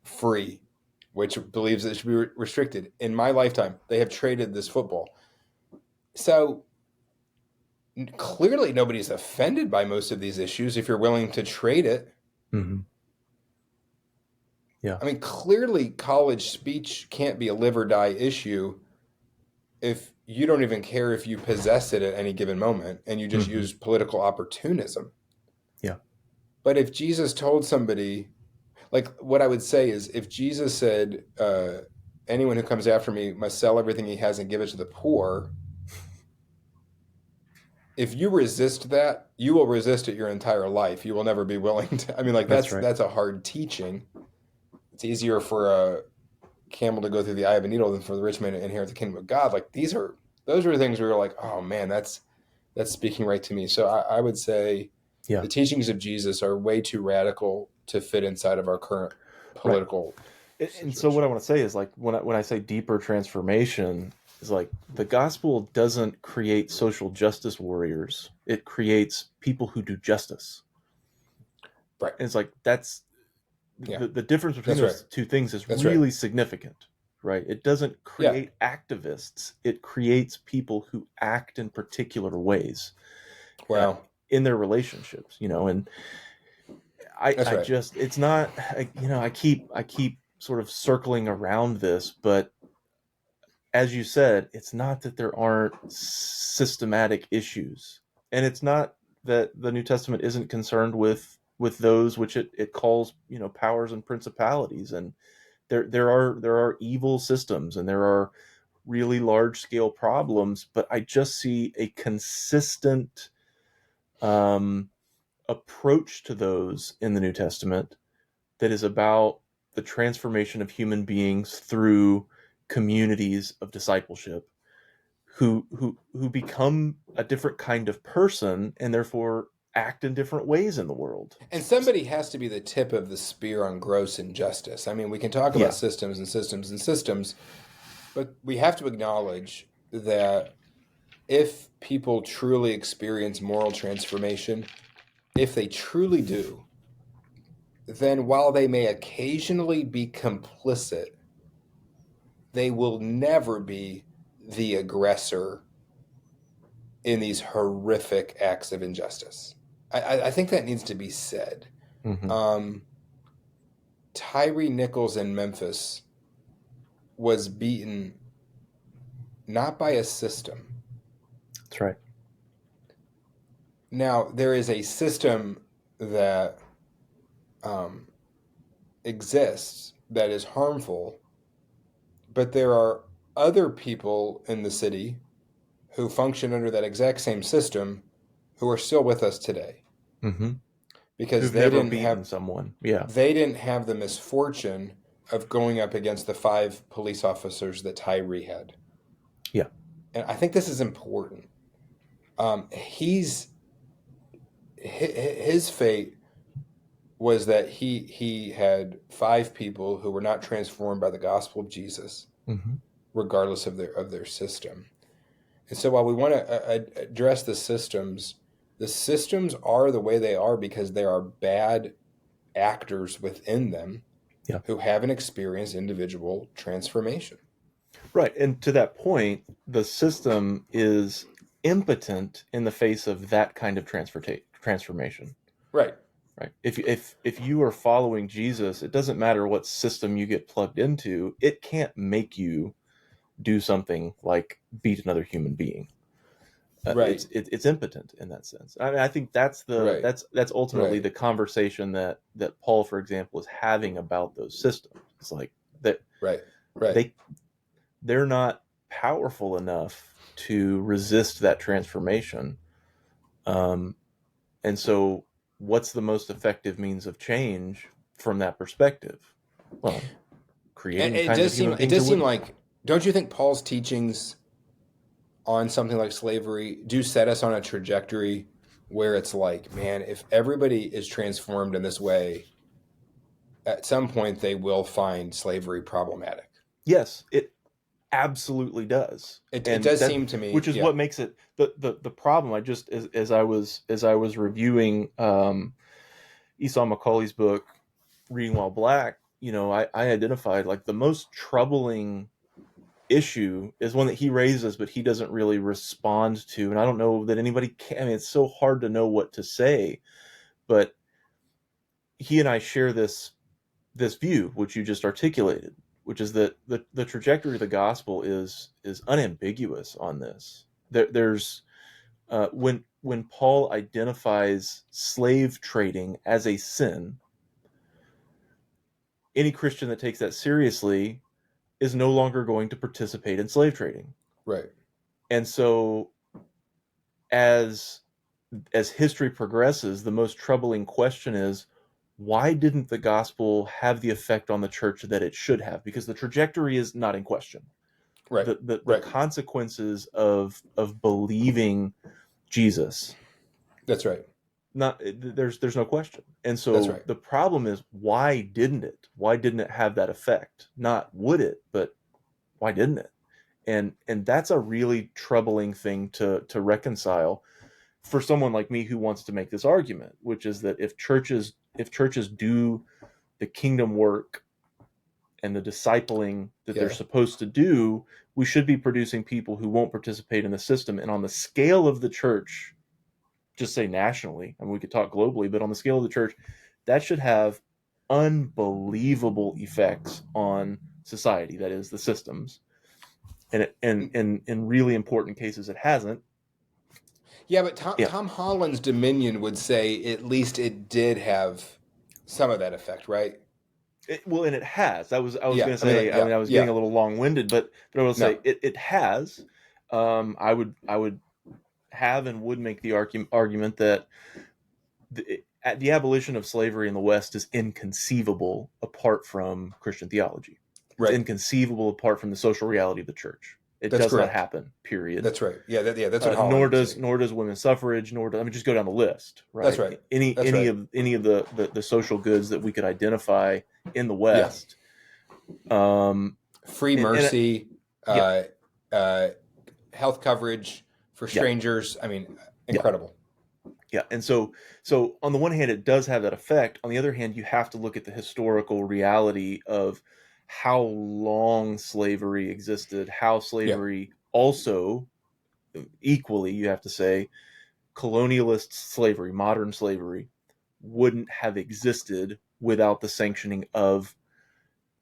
free? Which believes it should be restricted? In my lifetime, they have traded this football. So clearly, nobody's offended by most of these issues if you're willing to trade it. Mm-hmm. Yeah. I mean, clearly, college speech can't be a live or die issue if you don't even care if you possess it at any given moment and you just Mm-hmm. use political opportunism. Yeah. But if Jesus told somebody, like what I would say is if Jesus said, anyone who comes after me must sell everything he has and give it to the poor, if you resist that, you will resist it your entire life. You will never be willing to. I mean, like That's right. that's a hard teaching. It's easier for a camel to go through the eye of a needle than for the rich man to inherit the kingdom of God. Like those are things where you're like, oh man, that's speaking right to me. So I would say Yeah. the teachings of Jesus are way too radical to fit inside of our current Right. political And so what I situation. want to say is like when I say deeper transformation is like the gospel doesn't create social justice warriors. It creates people who do justice. Right. And it's like that's Yeah. the difference between That's those right. two things is That's right. really significant, right? It doesn't Yeah. create activists. It creates people who act in particular ways Wow. in their relationships, and That's I right. just it's not I keep sort of circling around this, but as you said, it's not that there aren't systematic issues, and it's not that the New Testament isn't concerned with those which it calls powers and principalities, and there are evil systems and there are really large scale problems, but I just see a consistent um, approach to those in the New Testament that is about the transformation of human beings through communities of discipleship who become a different kind of person and therefore act in different ways in the world. And somebody has to be the tip of the spear on gross injustice. I mean, we can talk about Yeah. systems and systems and systems, but we have to acknowledge that if people truly experience moral transformation, if they truly do, then while they may occasionally be complicit, they will never be the aggressor in these horrific acts of injustice. I think that needs to be said. Mm-hmm. Tyree Nichols in Memphis was beaten not by a system. That's right. Now, there is a system that exists that is harmful, but there are other people in the city who function under that exact same system who are still with us today Mm-hmm. because Who've never beaten someone. Yeah. they didn't have the misfortune of going up against the 5 police officers that Tyree had. Yeah. And I think this is important. His fate was that he had 5 people who were not transformed by the gospel of Jesus, Mm-hmm. regardless of their system. And so while we want to address the systems are the way they are because there are bad actors within them Yeah. who haven't experienced individual transformation. Right. And to that point, the system is impotent in the face of that kind of transformation. Right. Right. If you are following Jesus, it doesn't matter what system you get plugged into, it can't make you do something like beat another human being. Right. It's impotent in that sense. I mean, I think that's Right. that's ultimately Right. the conversation that Paul, for example, is having about those systems. It's like that Right. Right. they're not powerful enough to resist that transformation. And so, what's the most effective means of change from that perspective? Well, And creating kinds of human it beings who does seem wouldn't. like, don't you think Paul's teachings on something like slavery do set us on a trajectory where it's like, man, if everybody is transformed in this way, at some point they will find slavery problematic. Yes, it absolutely does, It and does that seem to me, which is yeah, what makes it the problem. I just as I was reviewing Esau McCauley's book, Reading While Black, I identified like the most troubling issue is one that he raises, but he doesn't really respond to. And I don't know that anybody can. I mean, it's so hard to know what to say, but he and I share this view, which you just articulated, which is that the trajectory of the gospel is unambiguous on this. There's when Paul identifies slave trading as a sin, any Christian that takes that seriously is no longer going to participate in slave trading. right, And so as history progresses, the most troubling question is, why didn't the gospel have the effect on the church that it should have? Because the trajectory is not in question. right, The right. consequences of believing Jesus, That's right. not there's no question. And That's so right. the problem is, why didn't it? Why didn't it have that effect? Not would it, but why didn't it? And that's a really troubling thing to reconcile for someone like me who wants to make this argument, which is that if churches do the kingdom work and the discipling that they're Yeah. supposed to do, we should be producing people who won't participate in the system. And on the scale of the church, just say nationally, I mean, we could talk globally, but on the scale of the church, that should have unbelievable effects on society, that is the systems. And in really important cases, it hasn't. Yeah, but Yeah. Tom Holland's Dominion would say at least it did have some of that effect, right? Well, and it has. I was Yeah, going to I mean, say. like, I yeah, mean, I was getting yeah, a little long winded, but I will say no, it has. I would have and would make the argument that the abolition of slavery in the West is inconceivable apart from Christian theology. It's right. inconceivable apart from the social reality of the church. It That's does not correct. happen. Period. That's right. Yeah, that's what Holland Nor would does say. nor does women's suffrage. Nor does, I mean, just go down the list. That's Right. right. Any That's any right. of the social goods that we could identify in the Yeah. West. Free And mercy, yeah, uh, health coverage for yeah, strangers. I mean, yeah, incredible. yeah. And so on the one hand, it does have that effect. On the other hand, you have to look at the historical reality of how long slavery existed, how Yeah, slavery also equally, you have to say, colonialist slavery, modern slavery, wouldn't have existed without the sanctioning of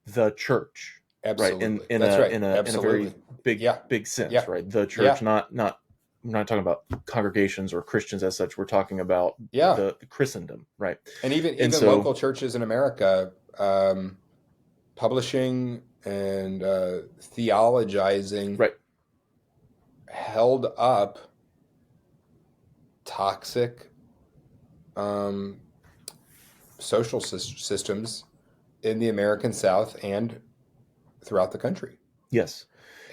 the church, right? In absolutely. in That's a right. in a in a very Absolutely. Yeah, big sense, yeah, right? The church, yeah, not we're not talking about congregations or Christians as such. We're talking about yeah. the Christendom, right? And And even so, local churches in America, publishing and theologizing Right. held up toxic social systems in the American South and throughout the country. Yes.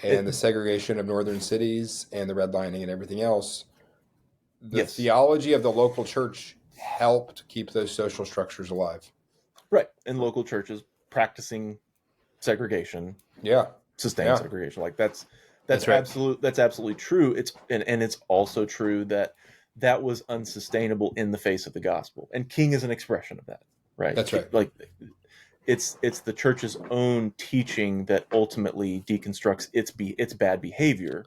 And the segregation of northern cities and the redlining and everything else. The Yes. theology of the local church helped keep those social structures alive. Right. And local churches practicing segregation. Yeah. Sustained segregation. Like that's right. absolutely true. It's and it's also true that was unsustainable in the face of the gospel. And King is an expression of that, right? That's right. Like it's the church's own teaching that ultimately deconstructs its bad behavior.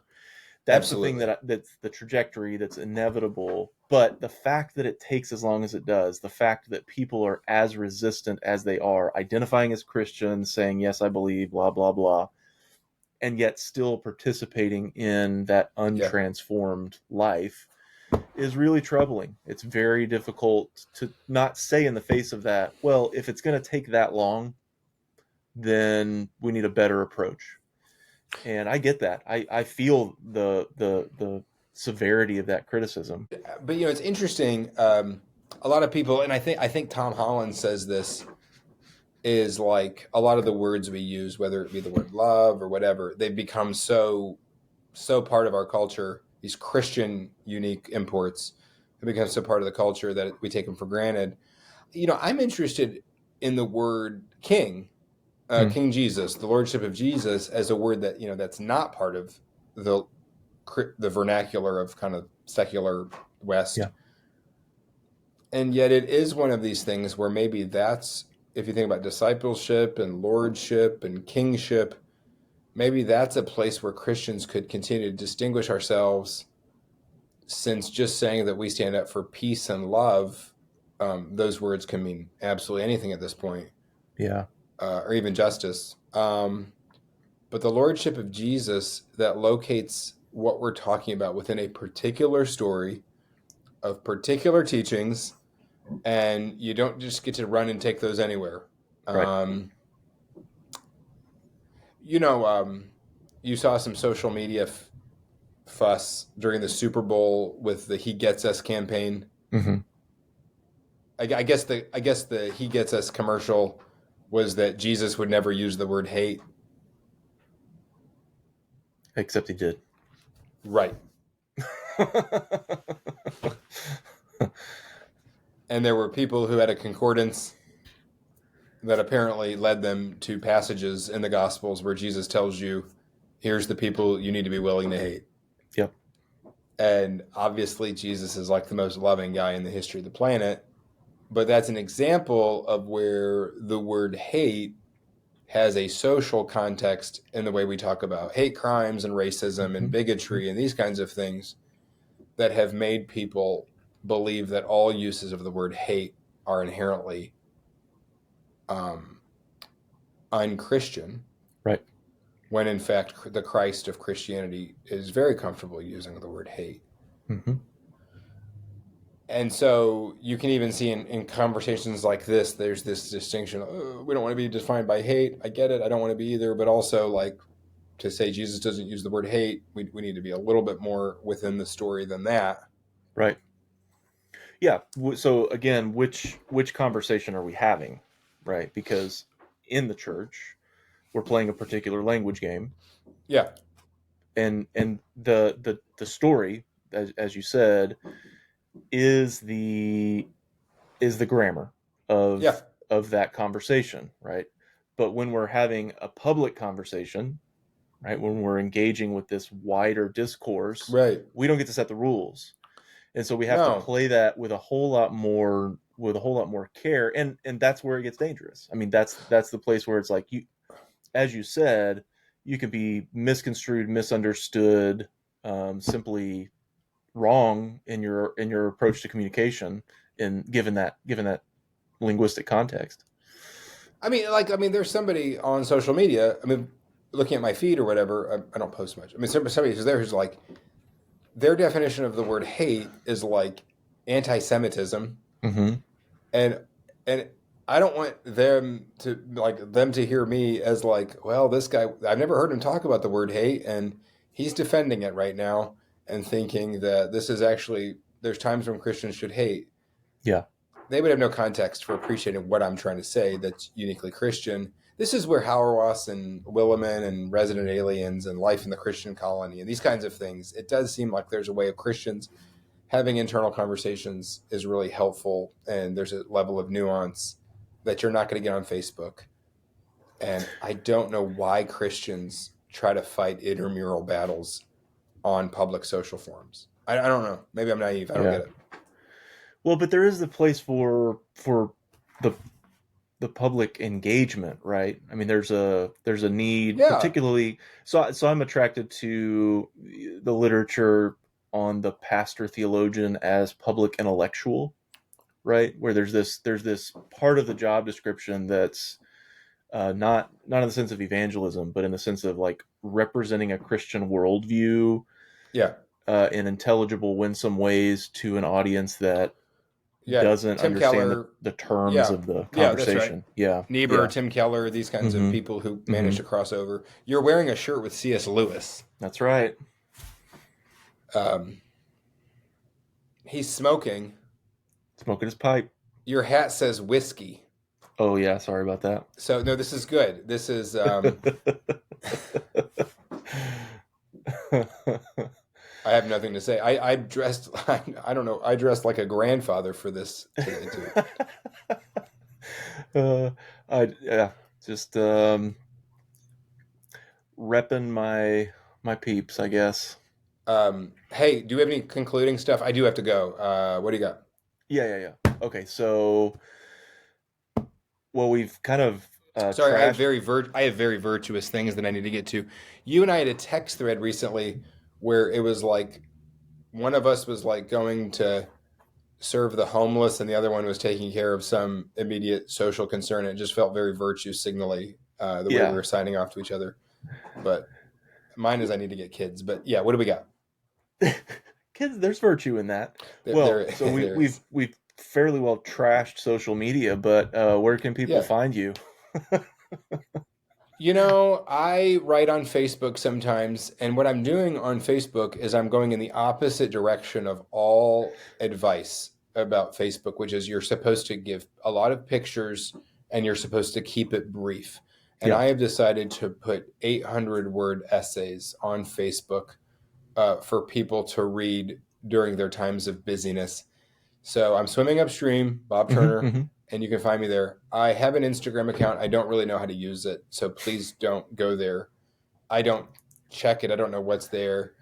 That's Absolutely. the thing that's the trajectory that's inevitable. But the fact that it takes as long as it does, the fact that people are as resistant as they are, identifying as Christians, saying, yes, I believe, blah, blah, blah, and yet still participating in that untransformed life is really troubling. It's very difficult to not say in the face of that, well, if it's going to take that long, then we need a better approach. And I get that. I feel the severity of that criticism. But it's interesting. A lot of people, and I think Tom Holland says this, is like a lot of the words we use, whether it be the word love or whatever, they've become so part of our culture. These Christian unique imports have become so part of the culture that we take them for granted. I'm interested in the word king. King Jesus, the lordship of Jesus, as a word that that's not part of the vernacular of kind of secular West, and yet it is one of these things where maybe that's, if you think about discipleship and lordship and kingship, maybe that's a place where Christians could continue to distinguish ourselves, since just saying that we stand up for peace and love, those words can mean absolutely anything at this point. Yeah. Or even justice. But the lordship of Jesus that locates what we're talking about within a particular story of particular teachings, and you don't just get to run and take those anywhere. Right. You saw some social media fuss during the Super Bowl with the "He Gets Us" campaign. Mm-hmm. I guess the "He Gets Us" commercial was that Jesus would never use the word hate. Except he did. Right. And there were people who had a concordance that apparently led them to passages in the Gospels where Jesus tells you, here's the people you need to be willing to hate. Yep. And obviously Jesus is like the most loving guy in the history of the planet. But that's an example of where the word hate has a social context in the way we talk about hate crimes and racism and bigotry and these kinds of things that have made people believe that all uses of the word hate are inherently unchristian. Right. When in fact, the Christ of Christianity is very comfortable using the word hate. Mm-hmm. And so you can even see in conversations like this, there's this distinction. We don't want to be defined by hate. I get it. I don't want to be either. But also, like, to say Jesus doesn't use the word hate, we need to be a little bit more within the story than that. Right. Yeah. So again, which conversation are we having? Right. Because in the church, we're playing a particular language game. Yeah. And the story, as you said, is the grammar of that conversation, right? But when we're having a public conversation, right, when we're engaging with this wider discourse, right, we don't get to set the rules, and so we have to play that with a whole lot more care, and that's where it gets dangerous. I mean, that's the place where it's like, you, as you said, you can be misconstrued, misunderstood, simply wrong in your approach to communication, in given that linguistic context. I mean, there's somebody on social media. I mean, looking at my feed or whatever, I don't post much. I mean, somebody who's there who's like, their definition of the word hate is like anti-Semitism, mm-hmm. and I don't want them to hear me as like, well, this guy, I've never heard him talk about the word hate, and he's defending it right now and thinking that this is actually there's times when Christians should hate. Yeah. They would have no context for appreciating what I'm trying to say that's uniquely Christian. This is where Hauerwas and Williman and Resident Aliens and Life in the Christian Colony and these kinds of things, it does seem like there's a way of Christians having internal conversations is really helpful, and there's a level of nuance that you're not going to get on Facebook. And I don't know why Christians try to fight intramural battles on public social forums. I don't know. Maybe I'm naive. I don't get it. Well, but there is the place for the public engagement, right? I mean, there's a need, particularly. So I'm attracted to the literature on the pastor theologian as public intellectual, right? Where there's this part of the job description that's not in the sense of evangelism, but in the sense of like representing a Christian worldview, in intelligible, winsome ways to an audience that doesn't Tim understand Keller, the terms of the conversation. Niebuhr, Tim Keller, these kinds of people who manage to cross over. You're wearing a shirt with C.S. Lewis. That's right. He's smoking his pipe. Your hat says whiskey. Oh yeah, sorry about that. So no, this is good. This is I have nothing to say. I dressed I don't know. I dressed like a grandfather for this today too. Just repping my peeps, I guess. Hey, do you have any concluding stuff? I do have to go. What do you got? Yeah. Okay, so we've kind of sorry, I have very virtuous things that I need to get to. You and I had a text thread recently where it was like one of us was like going to serve the homeless and the other one was taking care of some immediate social concern. It just felt very virtue signally the way we were signing off to each other. But mine is I need to get kids. But yeah, what do we got? Kids, there's virtue in that. So we've fairly well trashed social media, but where can people find you? You know, I write on Facebook sometimes, and what I'm doing on Facebook is I'm going in the opposite direction of all advice about Facebook, which is you're supposed to give a lot of pictures and you're supposed to keep it brief. And I have decided to put 800-word essays on Facebook for people to read during their times of busyness. So I'm swimming upstream, Bob Turner, and you can find me there. I have an Instagram account. I don't really know how to use it, so please don't go there. I don't check it. I don't know what's there.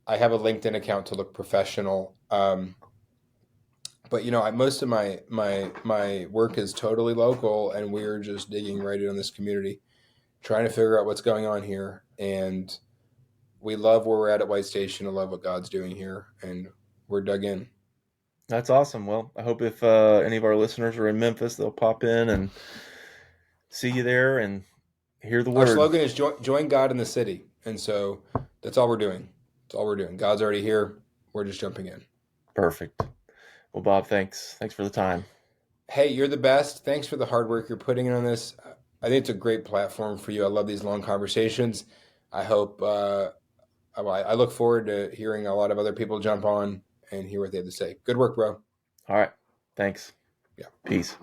I have a LinkedIn account to look professional. But, you know, most of my work is totally local, and we're just digging right in on this community, trying to figure out what's going on here. And we love where we're at White Station. I love what God's doing here, and we're dug in. That's awesome. Well, I hope if any of our listeners are in Memphis, they'll pop in and see you there and hear the word. Our slogan is join God in the city. And so that's all we're doing. That's all we're doing. God's already here. We're just jumping in. Perfect. Well, Bob, thanks. Thanks for the time. Hey, you're the best. Thanks for the hard work you're putting in on this. I think it's a great platform for you. I love these long conversations. I hope, I look forward to hearing a lot of other people jump on and hear what they have to say. Good work, bro. All right. Thanks. Yeah. Peace.